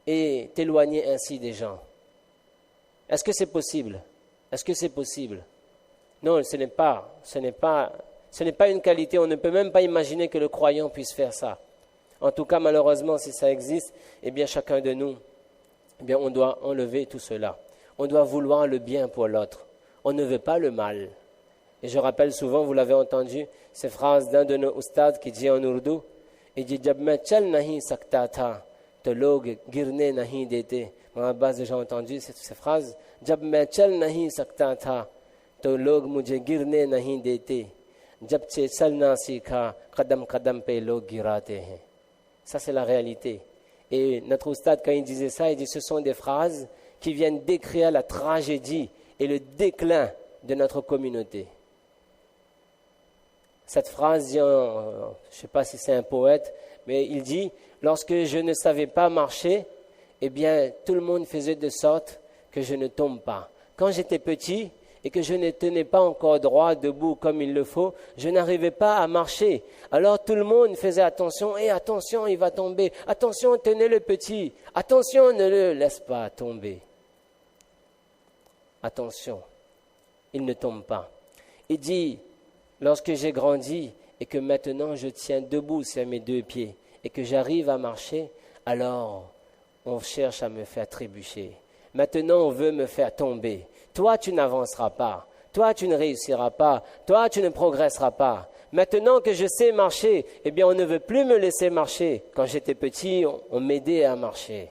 et t'éloigner ainsi des gens? Est-ce que c'est possible? Est-ce que c'est possible? Non, ce n'est pas une qualité. On ne peut même pas imaginer que le croyant puisse faire ça. En tout cas, malheureusement, si ça existe, eh bien, chacun de nous, eh bien, on doit enlever tout cela. On doit vouloir le bien pour l'autre. On ne veut pas le mal. Et je rappelle souvent, vous l'avez entendu, ces phrases d'un de nos ustads qui dit en ourdou, il dit « Jab main chal nahi sakta tha, to log girne nahi dete » Moi, à la base, j'ai entendu ces phrases. Jab main chal nahi sakta tha, to log mujhe girne nahi dete. Jab se chalna sikha, qadam qadam pe log girate hain. Ça, c'est la réalité. Et notre ustad, quand il disait ça, il dit ce sont des phrases qui viennent décrire la tragédie et le déclin de notre communauté. Cette phrase dit, je ne sais pas si c'est un poète, mais il dit, lorsque je ne savais pas marcher, eh bien, tout le monde faisait de sorte que je ne tombe pas. Quand j'étais petit et que je ne tenais pas encore droit, debout comme il le faut, je n'arrivais pas à marcher. Alors tout le monde faisait attention, et attention, il va tomber. Attention, tenez le petit. Attention, ne le laisse pas tomber. Attention, il ne tombe pas. Il dit, lorsque j'ai grandi et que maintenant je tiens debout sur mes deux pieds et que j'arrive à marcher, alors on cherche à me faire trébucher. Maintenant, on veut me faire tomber. Toi, tu n'avanceras pas. Toi, tu ne réussiras pas. Toi, tu ne progresseras pas. Maintenant que je sais marcher, eh bien, on ne veut plus me laisser marcher. Quand j'étais petit, on m'aidait à marcher.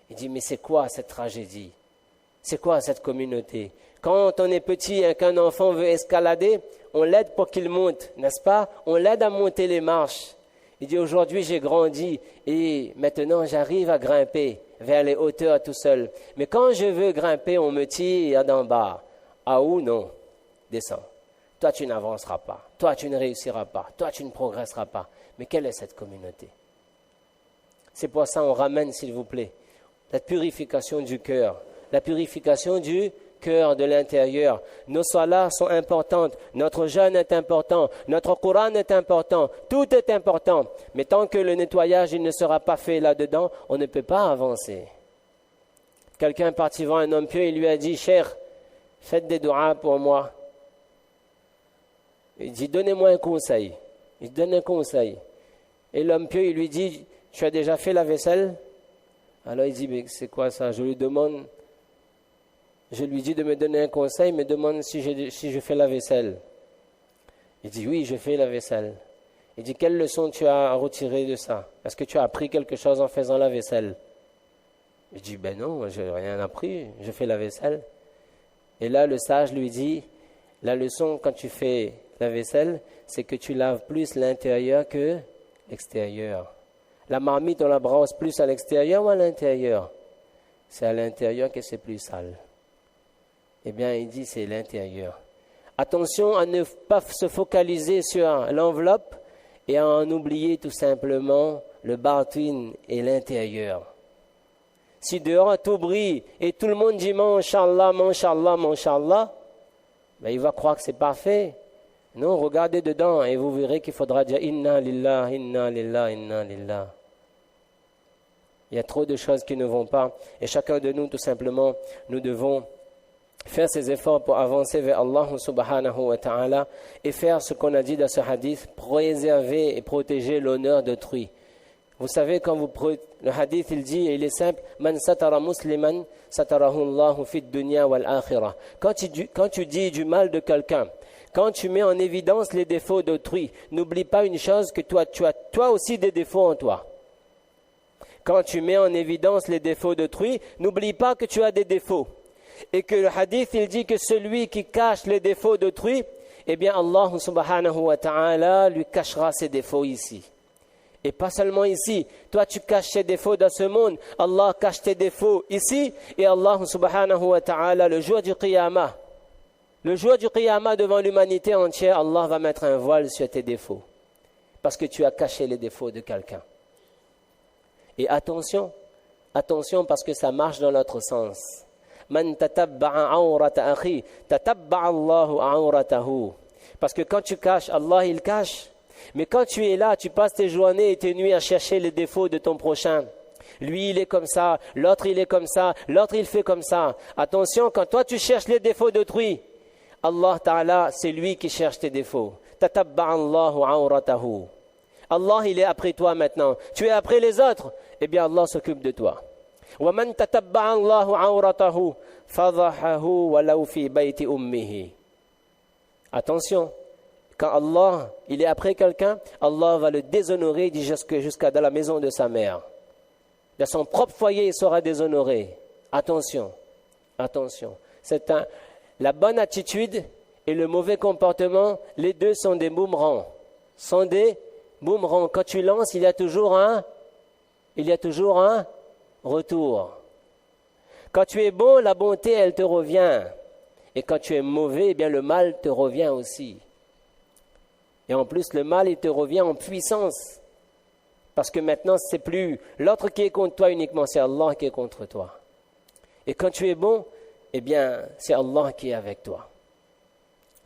Il dit, mais c'est quoi cette tragédie? C'est quoi cette communauté? Quand on est petit et qu'un enfant veut escalader, on l'aide pour qu'il monte, n'est-ce pas? On l'aide à monter les marches. Il dit, aujourd'hui, j'ai grandi et maintenant, j'arrive à grimper vers les hauteurs tout seul. Mais quand je veux grimper, on me tire d'en bas. Ah ou non? Descends. Toi, tu n'avanceras pas. Toi, tu ne réussiras pas. Toi, tu ne progresseras pas. Mais quelle est cette communauté? C'est pour ça qu'on ramène, s'il vous plaît, la purification du cœur. La purification du cœur de l'intérieur. Nos salahs sont importantes. Notre jeûne est important. Notre Coran est important. Tout est important. Mais tant que le nettoyage il ne sera pas fait là-dedans, on ne peut pas avancer. Quelqu'un est parti voir un homme pieux et lui a dit, « Cher, faites des doigts pour moi. » Il dit, donnez-moi un conseil. Il donne un conseil. Et l'homme pieux, il lui dit, tu as déjà fait la vaisselle? Alors il dit, mais c'est quoi ça? Je lui dis de me donner un conseil, il me demande si je fais la vaisselle. Il dit, oui, je fais la vaisselle. Il dit, quelle leçon tu as retiré de ça? Est-ce que tu as appris quelque chose en faisant la vaisselle? Il dit, ben non, je n'ai rien appris, je fais la vaisselle. Et là, le sage lui dit, la leçon quand tu fais la vaisselle, c'est que tu laves plus l'intérieur que l'extérieur. La marmite, on la brosse plus à l'extérieur ou à l'intérieur? C'est à l'intérieur que c'est plus sale. Eh bien, il dit, c'est l'intérieur. Attention à ne pas se focaliser sur l'enveloppe et à en oublier tout simplement le batin et l'intérieur. Si dehors tout brille et tout le monde dit « Masha'Allah, Masha'Allah, Masha'Allah », ben, il va croire que c'est parfait. Non, regardez dedans et vous verrez qu'il faudra dire Inna lillah, Inna lillah, Inna lillah. Il y a trop de choses qui ne vont pas. Et chacun de nous, tout simplement, nous devons faire ces efforts pour avancer vers Allah subhanahu wa ta'ala et faire ce qu'on a dit dans ce hadith, préserver et protéger l'honneur d'autrui. Vous savez, quand le hadith, il dit, et il est simple, Man satara musliman, satarahu Allahu fid dunya wal akhirah. Quand tu dis du mal de quelqu'un, quand tu mets en évidence les défauts d'autrui, n'oublie pas une chose, que tu as toi aussi des défauts en toi. Quand tu mets en évidence les défauts d'autrui, n'oublie pas que tu as des défauts. Et que le hadith, il dit que celui qui cache les défauts d'autrui, eh bien Allah subhanahu wa ta'ala lui cachera ses défauts ici. Et pas seulement ici. Toi, tu caches tes défauts dans ce monde. Allah cache tes défauts ici. Et Allah subhanahu wa ta'ala, le jour du qiyamah, devant l'humanité entière, Allah va mettre un voile sur tes défauts. Parce que tu as caché les défauts de quelqu'un. Et attention parce que ça marche dans l'autre sens. Man tatabba'a awrata akhi, tatabba'a Allahu awratahu. Parce que quand tu caches, Allah il cache. Mais quand tu es là, tu passes tes journées et tes nuits à chercher les défauts de ton prochain. Lui, il est comme ça, l'autre, il est comme ça, l'autre, il fait comme ça. Attention, quand toi, tu cherches les défauts d'autrui, Allah Ta'ala, c'est lui qui cherche tes défauts. Tatabba'a Allahu awratahu. Allah, il est après toi maintenant. Tu es après les autres, eh bien Allah s'occupe de toi. وَمَنْ تَتَبَّعَ اللَّهُ عَوْرَتَهُ فَضَحَهُ وَلَوْ فِي بَيْتِ أُمِّهِ. Attention, quand Allah, il est après quelqu'un, Allah va le déshonorer jusqu'à dans la maison de sa mère. Dans son propre foyer, il sera déshonoré. Attention. La bonne attitude et le mauvais comportement, les deux sont des boomerangs. Quand tu lances, il y a toujours un retour. Quand tu es bon, la bonté, elle te revient. Et quand tu es mauvais, eh bien le mal te revient aussi. Et en plus, le mal, il te revient en puissance. Parce que maintenant, c'est plus l'autre qui est contre toi uniquement, c'est Allah qui est contre toi. Et quand tu es bon, eh bien, c'est Allah qui est avec toi.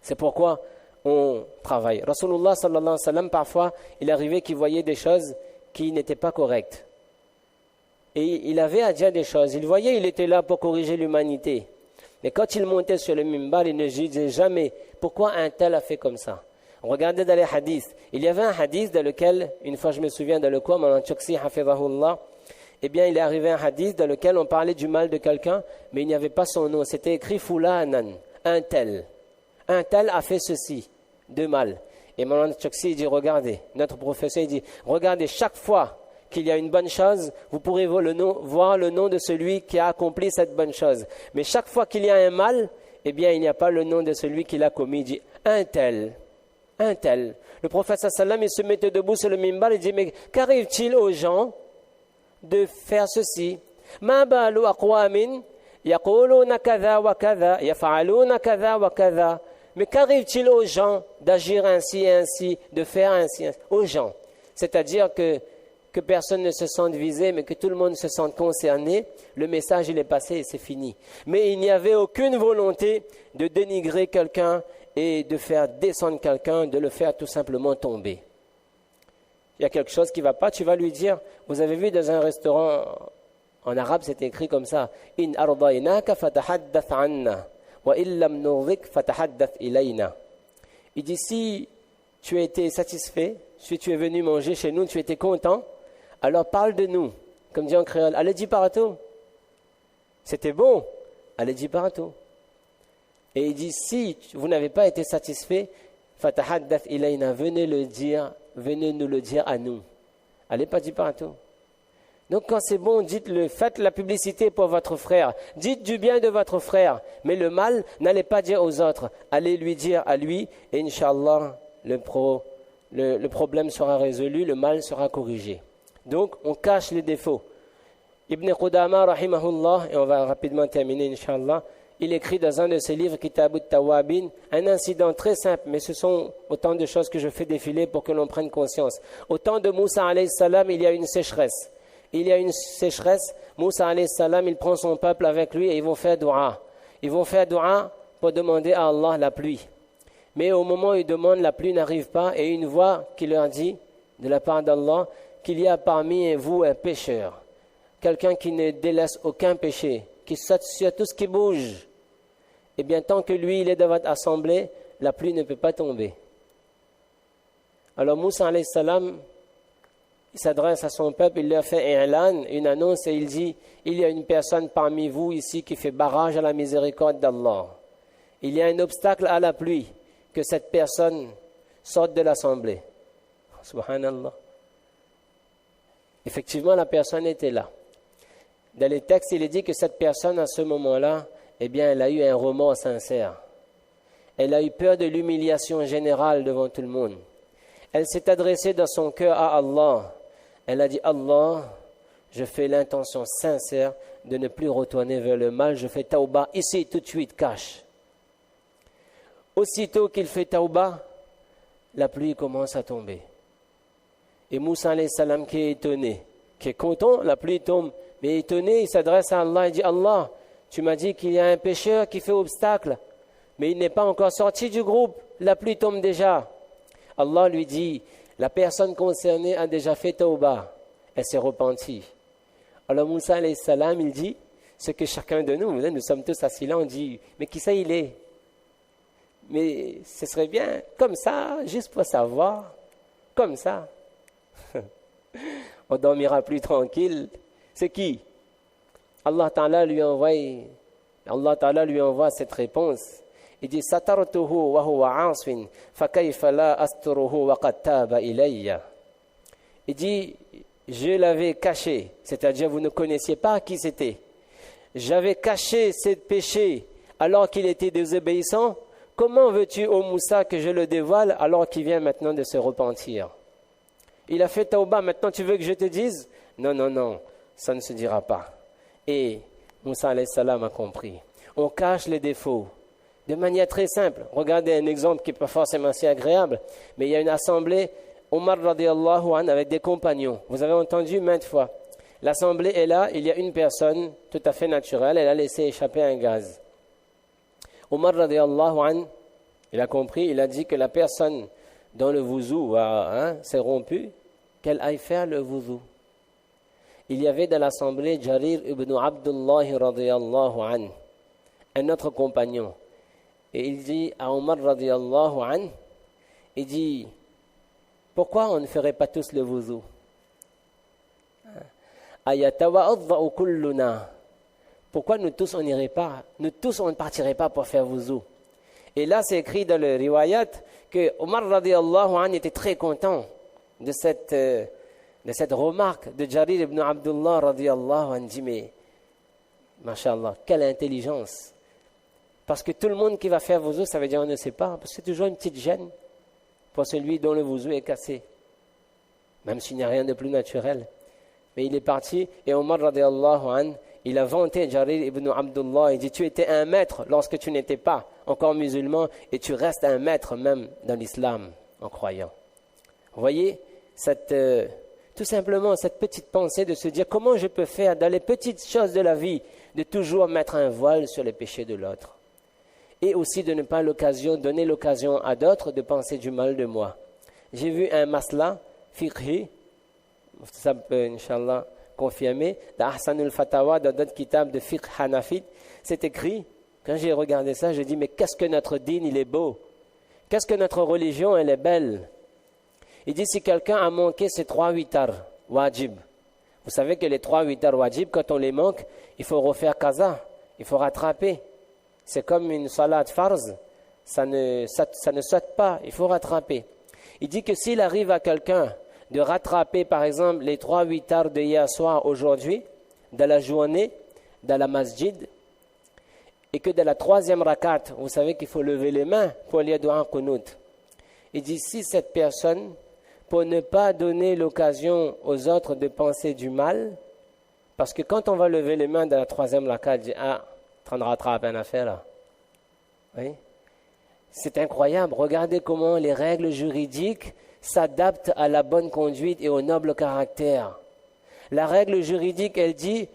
C'est pourquoi on travaille. Rasulullah sallallahu alayhi wa sallam, parfois, il arrivait qu'il voyait des choses qui n'étaient pas correctes. Et il avait à dire des choses. Il voyait, il était là pour corriger l'humanité. Mais quand il montait sur le mimbar, il ne disait jamais pourquoi un tel a fait comme ça. Regardez dans les hadiths. Il y avait un hadith dans lequel, une fois je me souviens, dans le quoi, Mawlana Choksi hafidhahullah, eh bien il est arrivé un hadith dans lequel on parlait du mal de quelqu'un, mais il n'y avait pas son nom. C'était écrit Fulanan, un tel. un tel a fait ceci de mal. Et Maulana Chokshi dit, regardez, notre professeur dit, regardez, chaque fois qu'il y a une bonne chose, vous pourrez voir le nom de celui qui a accompli cette bonne chose. Mais chaque fois qu'il y a un mal, eh bien, il n'y a pas le nom de celui qui l'a commis. Il dit, un tel. Le prophète sallam, il se mettait debout sur le mimbar, il dit, mais qu'arrive-t-il aux gens de faire ceci? Ma balu aqwamin yaquluna kadha wa kadha yaf'aluna kadha wa kadha. Mais qu'arrive-t-il aux gens d'agir ainsi et ainsi, de faire ainsi, aux gens? C'est-à-dire que personne ne se sente visé, mais que tout le monde se sente concerné. Le message, il est passé et c'est fini. Mais il n'y avait aucune volonté de dénigrer quelqu'un et de faire descendre quelqu'un, de le faire tout simplement tomber. Il y a quelque chose qui ne va pas, tu vas lui dire, vous avez vu dans un restaurant, en arabe c'est écrit comme ça, In ardaynaka fatahaddath anna, wa illam nurdik fatahaddath ilayna. Il dit, si tu as été satisfait, si tu es venu manger chez nous, tu étais content, alors parle de nous, comme dit en créole, allez dis partout. C'était bon, allez dis partout. Et il dit, si vous n'avez pas été satisfait, fatahaddath ilayna, venez nous le dire à nous. Allez pas dire partout. Donc quand c'est bon, dites-le, faites la publicité pour votre frère, dites du bien de votre frère, mais le mal, n'allez pas dire aux autres, allez lui dire à lui, et Inch'Allah, le problème sera résolu, le mal sera corrigé. Donc on cache les défauts. Ibn Qudama, rahimahullah, et on va rapidement terminer, Inch'Allah, il écrit dans un de ses livres, Kitab al-Tawabin, un incident très simple, mais ce sont autant de choses que je fais défiler pour que l'on prenne conscience. Au temps de Moussa alayhi salam, il y a une sécheresse. Moussa alayhi salam, il prend son peuple avec lui et ils vont faire dua. Ils vont faire dua pour demander à Allah la pluie. Mais au moment où ils demandent, la pluie n'arrive pas et une voix qui leur dit, de la part d'Allah, qu'il y a parmi vous un pécheur. Quelqu'un qui ne délaisse aucun péché, qui saute sur tout ce qui bouge. Eh bien, tant que lui, il est dans votre assemblée, la pluie ne peut pas tomber. Alors Moussa alayhi salam, il s'adresse à son peuple, il leur fait une annonce et il dit, il y a une personne parmi vous ici qui fait barrage à la miséricorde d'Allah. Il y a un obstacle à la pluie, que cette personne sorte de l'assemblée. Subhanallah. Effectivement, la personne était là. Dans les textes, il est dit que cette personne, à ce moment-là, eh bien, elle a eu un remords sincère. Elle a eu peur de l'humiliation générale devant tout le monde. Elle s'est adressée dans son cœur à Allah. Elle a dit, Allah, je fais l'intention sincère de ne plus retourner vers le mal. Je fais tauba ici, tout de suite, cache. Aussitôt qu'il fait tauba, la pluie commence à tomber. Et Moussa alayhi salam qui est étonné, qui est content, la pluie tombe. Mais étonné, il s'adresse à Allah et dit, Allah, tu m'as dit qu'il y a un pécheur qui fait obstacle, mais il n'est pas encore sorti du groupe, la pluie tombe déjà. Allah lui dit, la personne concernée a déjà fait tauba, elle s'est repentie. Alors Moussa alayhi salam, il dit, ce que chacun de nous, nous sommes tous assis là, on dit, mais qui ça il est? Mais ce serait bien, comme ça, juste pour savoir, comme ça. On dormira plus tranquille. C'est qui? Allah Ta'ala lui envoie cette réponse. Il dit satartuhu wa huwa asfin fa kayfa la asturuhu wa qad taba ilayya. Il dit je l'avais caché, c'est-à-dire vous ne connaissiez pas qui c'était. J'avais caché ce péché alors qu'il était désobéissant. Comment veux-tu, ô Moussa, que je le dévoile alors qu'il vient maintenant de se repentir? Il a fait tauba, maintenant tu veux que je te dise? Non, ça ne se dira pas. Et Moussa alayhi salam a compris. On cache les défauts de manière très simple. Regardez un exemple qui n'est pas forcément si agréable, mais il y a une assemblée, Omar radiallahu anhu avec des compagnons. Vous avez entendu maintes fois. L'assemblée est là, il y a une personne tout à fait naturelle, elle a laissé échapper un gaz. Omar radiallahu anhu, il a compris, il a dit que la personne dont le wuzu s'est rompu, qu'elle aille faire le wuzu. Il y avait dans l'assemblée Jarir ibn Abdullah radiyallahu anhu, un autre compagnon. Et il dit à Omar radiyallahu anhu, il dit, pourquoi on ne ferait pas tous le wuzu? Ayatawadda'u kulluna. Pourquoi nous tous on n'irait pas, nous tous on ne partirait pas pour faire wuzu? Et là, c'est écrit dans le riwayat que Omar radiallahu anhu était très content de cette remarque de Jarir ibn Abdullah radiallahu anhu. Dit, mais, mashallah, quelle intelligence. Parce que tout le monde qui va faire wuzu, ça veut dire on ne sait pas, parce que c'est toujours une petite gêne pour celui dont le wuzu est cassé. Même s'il n'y a rien de plus naturel. Mais il est parti, et Omar radiallahu anhu, il a vanté Jarir ibn Abdullah. Il dit, tu étais un maître lorsque tu n'étais pas encore musulman, et tu restes un maître même dans l'islam, en croyant. Vous voyez, tout simplement cette petite pensée de se dire, comment je peux faire dans les petites choses de la vie, de toujours mettre un voile sur les péchés de l'autre. Et aussi de ne pas donner l'occasion à d'autres de penser du mal de moi. J'ai vu un masla fiqhi, ça peut, Inch'Allah, confirmer, dans Ahsanul Fatawa, dans d'autres kitabs de fiqh hanafite, c'est écrit, quand j'ai regardé ça, je dis, mais qu'est-ce que notre dîn, il est beau. Qu'est-ce que notre religion, elle est belle. Il dit, si quelqu'un a manqué ses 3 witars wajib, vous savez que les 3 witars wajib, quand on les manque, il faut refaire qaza, il faut rattraper. C'est comme une salat farz, ça ne saute pas, il faut rattraper. Il dit que s'il arrive à quelqu'un de rattraper par exemple les 3 witars de hier soir aujourd'hui, dans la journée, dans la masjid, et que dans la 3e rakat, vous savez qu'il faut lever les mains pour lire dua qunut. Il dit, si cette personne, pour ne pas donner l'occasion aux autres de penser du mal, parce que quand on va lever les mains dans la 3e rakat, il dit, ah, tu en rattrapes une affaire là. Oui. C'est incroyable, regardez comment les règles juridiques s'adaptent à la bonne conduite et au noble caractère. La règle juridique, elle dit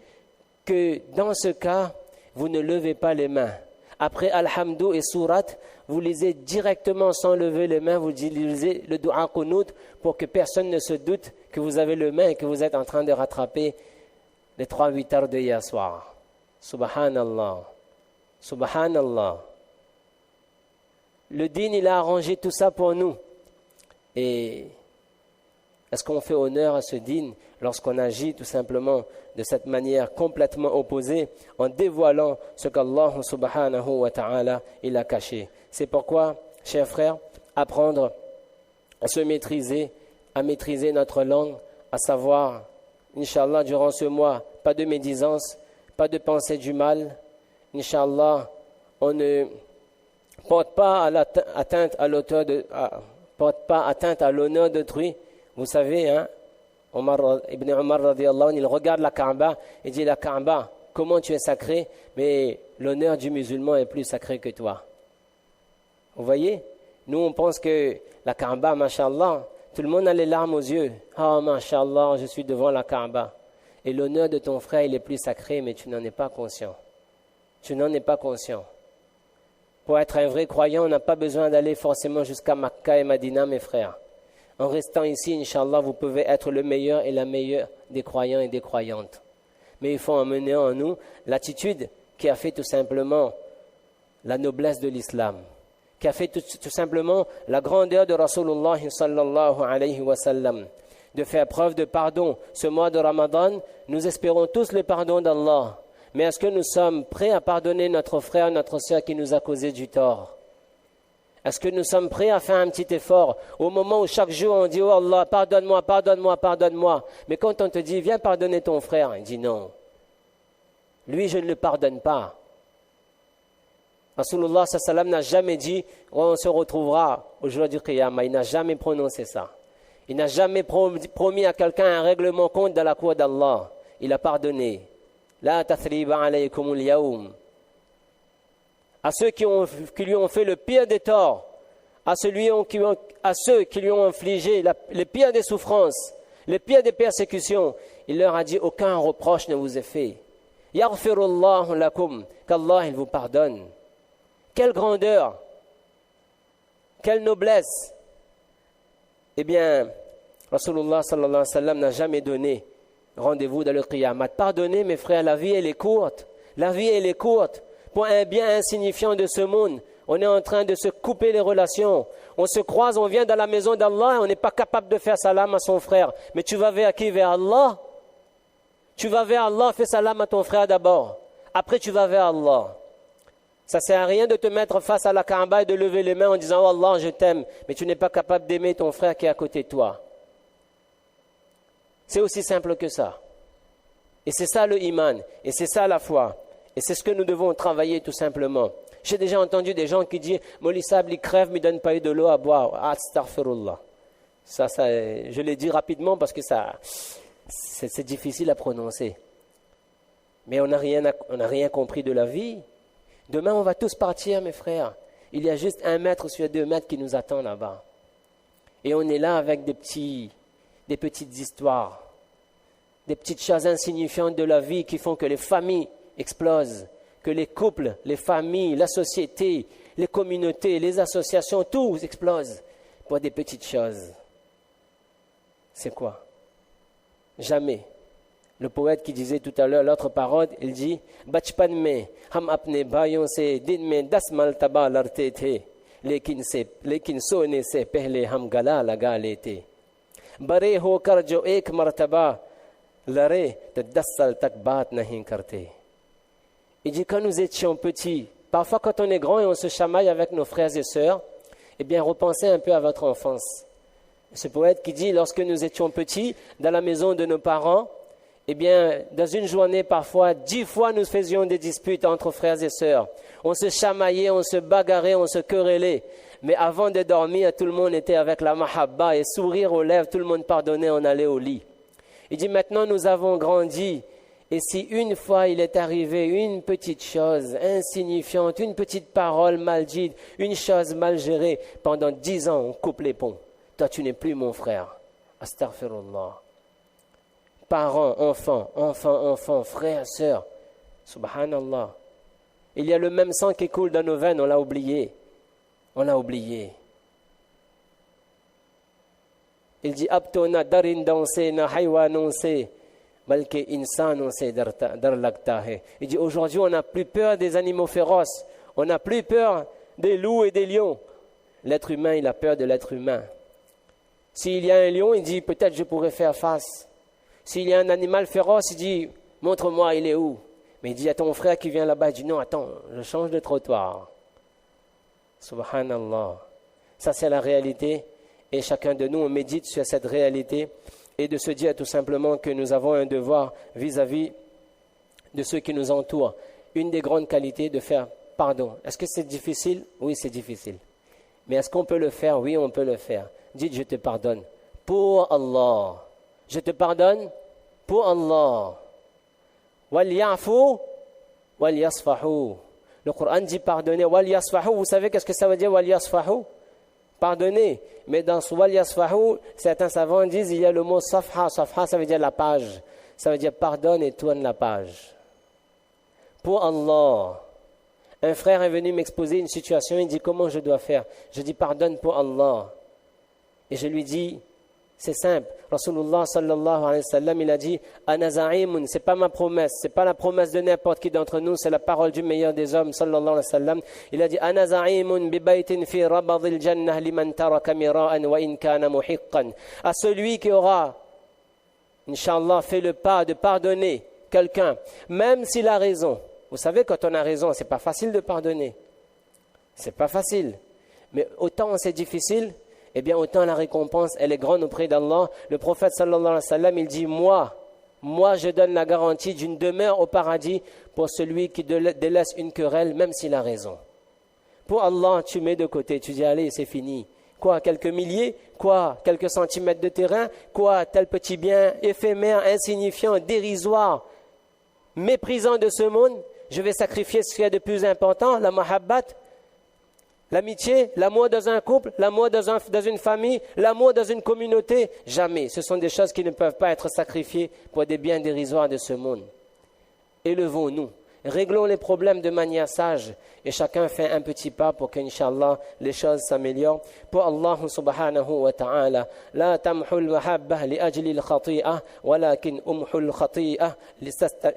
que dans ce cas, vous ne levez pas les mains. Après Alhamdou et Surat, vous lisez directement sans lever les mains, vous lisez le dua qunut pour que personne ne se doute que vous avez les mains et que vous êtes en train de rattraper les 3 witars de hier soir. Subhanallah. Subhanallah. Le dîn, il a arrangé tout ça pour nous. Et est-ce qu'on fait honneur à ce dîn lorsqu'on agit tout simplement de cette manière complètement opposée en dévoilant ce qu'Allah subhanahu wa ta'ala il a caché. C'est pourquoi, chers frères, apprendre à se maîtriser, à maîtriser notre langue, à savoir, Inch'Allah, durant ce mois, pas de médisance, pas de pensée du mal. Inch'Allah, on ne porte pas atteinte à l'honneur d'autrui. Vous savez, hein, Ibn Omar radiallahu anhu, il regarde la Kaaba et dit, la Kaaba, comment tu es sacré, mais l'honneur du musulman est plus sacré que toi. Vous voyez, nous on pense que la Kaaba, mashallah, tout le monde a les larmes aux yeux. Ah, mashallah, je suis devant la Kaaba. Et l'honneur de ton frère, il est plus sacré, mais tu n'en es pas conscient. Tu n'en es pas conscient. Pour être un vrai croyant, on n'a pas besoin d'aller forcément jusqu'à Makka et Madina, mes frères. En restant ici, Inch'Allah, vous pouvez être le meilleur et la meilleure des croyants et des croyantes. Mais il faut emmener en nous l'attitude qui a fait tout simplement la noblesse de l'islam, qui a fait tout simplement la grandeur de Rasulullah sallallahu alayhi wa sallam, de faire preuve de pardon. Ce mois de Ramadan, nous espérons tous le pardon d'Allah. Mais est-ce que nous sommes prêts à pardonner notre frère, notre sœur qui nous a causé du tort? Est-ce que nous sommes prêts à faire un petit effort au moment où chaque jour on dit « Oh Allah, pardonne-moi, pardonne-moi, pardonne-moi » mais quand on te dit « Viens pardonner ton frère », il dit « Non, lui je ne le pardonne pas ». Rasulullah sallam n'a jamais dit « On se retrouvera au jour du Qiyamah ». Il n'a jamais prononcé ça. Il n'a jamais promis à quelqu'un un règlement compte dans la cour d'Allah. Il a pardonné. « La tathriba alaykumul yawm » à ceux qui lui ont fait le pire des torts, à ceux qui lui ont infligé les pires des souffrances, les pires des persécutions, il leur a dit aucun reproche ne vous est fait. Yaghfirullahu lakum, qu'Allah il vous pardonne. Quelle grandeur, quelle noblesse. Eh bien, Rasulullah sallallahu alayhi wa sallam n'a jamais donné rendez-vous dans le Qiyamah. Pardonnez mes frères, la vie elle est courte. La vie elle est courte. Pour un bien insignifiant de ce monde, on est en train de se couper les relations. On se croise, on vient dans la maison d'Allah et on n'est pas capable de faire salam à son frère. Mais tu vas vers qui? Vers Allah. Tu vas vers Allah, fais salam à ton frère d'abord. Après tu vas vers Allah. Ça ne sert à rien de te mettre face à la Kaaba et de lever les mains en disant « Oh Allah, je t'aime », mais tu n'es pas capable d'aimer ton frère qui est à côté de toi. C'est aussi simple que ça. Et c'est ça le iman, et c'est ça la foi. Et c'est ce que nous devons travailler tout simplement. J'ai déjà entendu des gens qui disent « Molly Sable, il crève, mais il ne donne pas eu de l'eau à boire. » Astaghfirullah. Ça, je l'ai dit rapidement parce que c'est difficile à prononcer. Mais on n'a rien compris de la vie. Demain, on va tous partir, mes frères. Il y a juste 1 mètre sur 2 mètres qui nous attend là-bas. Et on est là avec des petites histoires, des petites choses insignifiantes de la vie qui font que les familles explosent, que les couples, les familles, la société, les communautés, les associations, tout explose pour des petites choses. C'est quoi? Jamais. Le poète qui disait tout à l'heure l'autre parole, il dit Bachpan me ham apne bhayon se din mein 10 maltaba larte the lekin sone se pehle ham gala laga lete bare hokar jo ek martaba lare to 10 sal tak baat nahi karte. Il dit quand nous étions petits, parfois quand on est grand et on se chamaille avec nos frères et sœurs, eh bien repensez un peu à votre enfance. Ce poète qui dit lorsque nous étions petits dans la maison de nos parents, eh bien, dans une journée, parfois, 10 fois, nous faisions des disputes entre frères et sœurs. On se chamaillait, on se bagarrait, on se querellait. Mais avant de dormir, tout le monde était avec la mahabba et sourire aux lèvres, tout le monde pardonnait, on allait au lit. Il dit, maintenant, nous avons grandi. Et si une fois, il est arrivé une petite chose insignifiante, une petite parole mal dite, une chose mal gérée, pendant 10 ans, on coupe les ponts. Toi, tu n'es plus mon frère. Astaghfirullah. Parents, enfants, frères, sœurs. Subhanallah. Il y a le même sang qui coule dans nos veines, on l'a oublié. On l'a oublié. Il dit Abtona darin danse na haywanon se balke insanon se dar lagtahe. Il dit aujourd'hui on n'a plus peur des animaux féroces, on n'a plus peur des loups et des lions. L'être humain, il a peur de l'être humain. S'il y a un lion, il dit peut-être je pourrais faire face. S'il y a un animal féroce, il dit « Montre-moi, il est où ?» Mais il dit à ton frère qui vient là-bas, il dit « Non, attends, je change de trottoir. » Subhanallah. Ça, c'est la réalité. Et chacun de nous, on médite sur cette réalité et de se dire tout simplement que nous avons un devoir vis-à-vis de ceux qui nous entourent. Une des grandes qualités de faire pardon. Est-ce que c'est difficile? Oui, c'est difficile. Mais est-ce qu'on peut le faire? Oui, on peut le faire. Dites « Je te pardonne. » Pour Allah. Je te pardonne pour Allah. Wal ya'fu wal yasfahu. Le Coran dit pardonner. Wal yasfahu, vous savez qu'est-ce que ça veut dire wal yasfahu? Pardonner. Mais dans ce wal yasfahu, certains savants disent il y a le mot safha. Safha, ça veut dire la page. Ça veut dire pardonne et tourne la page. Pour Allah. Un frère est venu m'exposer une situation, il dit comment je dois faire? Je dis pardonne pour Allah. Et je lui dis c'est simple. Rasulullah sallallahu alayhi wa sallam, il a dit Ana za'imun, c'est pas ma promesse, c'est pas la promesse de n'importe qui d'entre nous, c'est la parole du meilleur des hommes sallallahu alayhi wa sallam. Il a dit Ana za'imun bi baytin fi rabadil jannah liman taraka mira'an wa in kana muhiqqan. À celui qui aura, Inch'Allah, fait le pas de pardonner quelqu'un, même s'il a raison. Vous savez, quand on a raison, c'est pas facile de pardonner. C'est pas facile. Mais autant c'est difficile, eh bien autant la récompense, elle est grande auprès d'Allah. Le prophète sallallahu alayhi wa sallam, il dit, moi je donne la garantie d'une demeure au paradis pour celui qui délaisse une querelle, même s'il a raison. Pour Allah, tu mets de côté, tu dis, allez, c'est fini. Quoi, quelques milliers? Quoi, quelques centimètres de terrain? Quoi, tel petit bien éphémère, insignifiant, dérisoire, méprisant de ce monde? Je vais sacrifier ce qu'il y a de plus important, la mahabbat, l'amitié, l'amour dans un couple, l'amour dans une famille, l'amour dans une communauté. Jamais. Ce sont des choses qui ne peuvent pas être sacrifiées pour des biens dérisoires de ce monde. Élevons-nous. Réglons les problèmes de manière sage et chacun fait un petit pas pour qu'Inch'Allah les choses s'améliorent. Pour Allah subhanahu wa ta'ala, la tamhul mahabbah li ajli al-khati'ah, walakin umhul khati'ah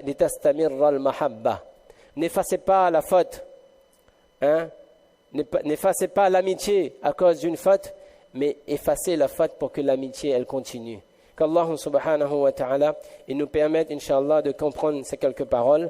litastamirra al-mahabbah. N'effacez pas la faute. N'effacez pas l'amitié à cause d'une faute, mais effacez la faute pour que l'amitié elle continue. Qu'Allah subhanahu wa ta'ala il nous permette Inch'Allah de comprendre ces quelques paroles.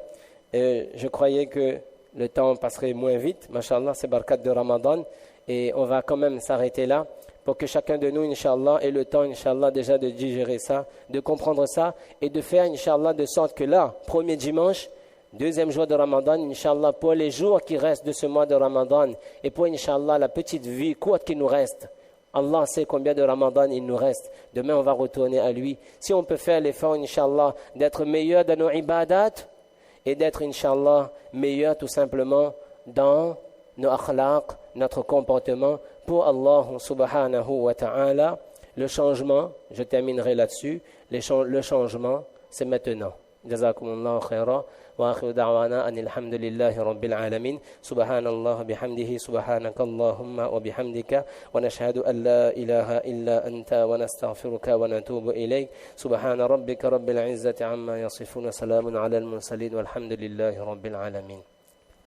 Je croyais que le temps passerait moins vite. Mashallah, c'est barakat de Ramadan. Et on va quand même s'arrêter là pour que chacun de nous, Inch'Allah, ait le temps, Inch'Allah, déjà de digérer ça, de comprendre ça et de faire, Inch'Allah, de sorte que là, premier dimanche, deuxième jour de Ramadan, Inch'Allah, pour les jours qui restent de ce mois de Ramadan et pour, Inch'Allah, la petite vie courte qui nous reste. Allah sait combien de Ramadan il nous reste. Demain, on va retourner à lui. Si on peut faire l'effort, Inch'Allah, d'être meilleur dans nos ibadat et d'être, Inch'Allah, meilleur tout simplement dans nos akhlaq, notre comportement pour Allah subhanahu wa ta'ala. Le changement, je terminerai là-dessus, le changement, c'est maintenant. Jazakumullahu khaira wa akhiru da'wana anil hamdulillahi rabbil alamin subhanallah bihamdihi subhanakallahumma wa bihamdika wa nashhadu an la ilaha illa anta wa nastaghfiruka wa natubu ilayk subhana rabbika rabbil izzati amma yasifun salamun ala al mursalin walhamdulillahi rabbil alamin.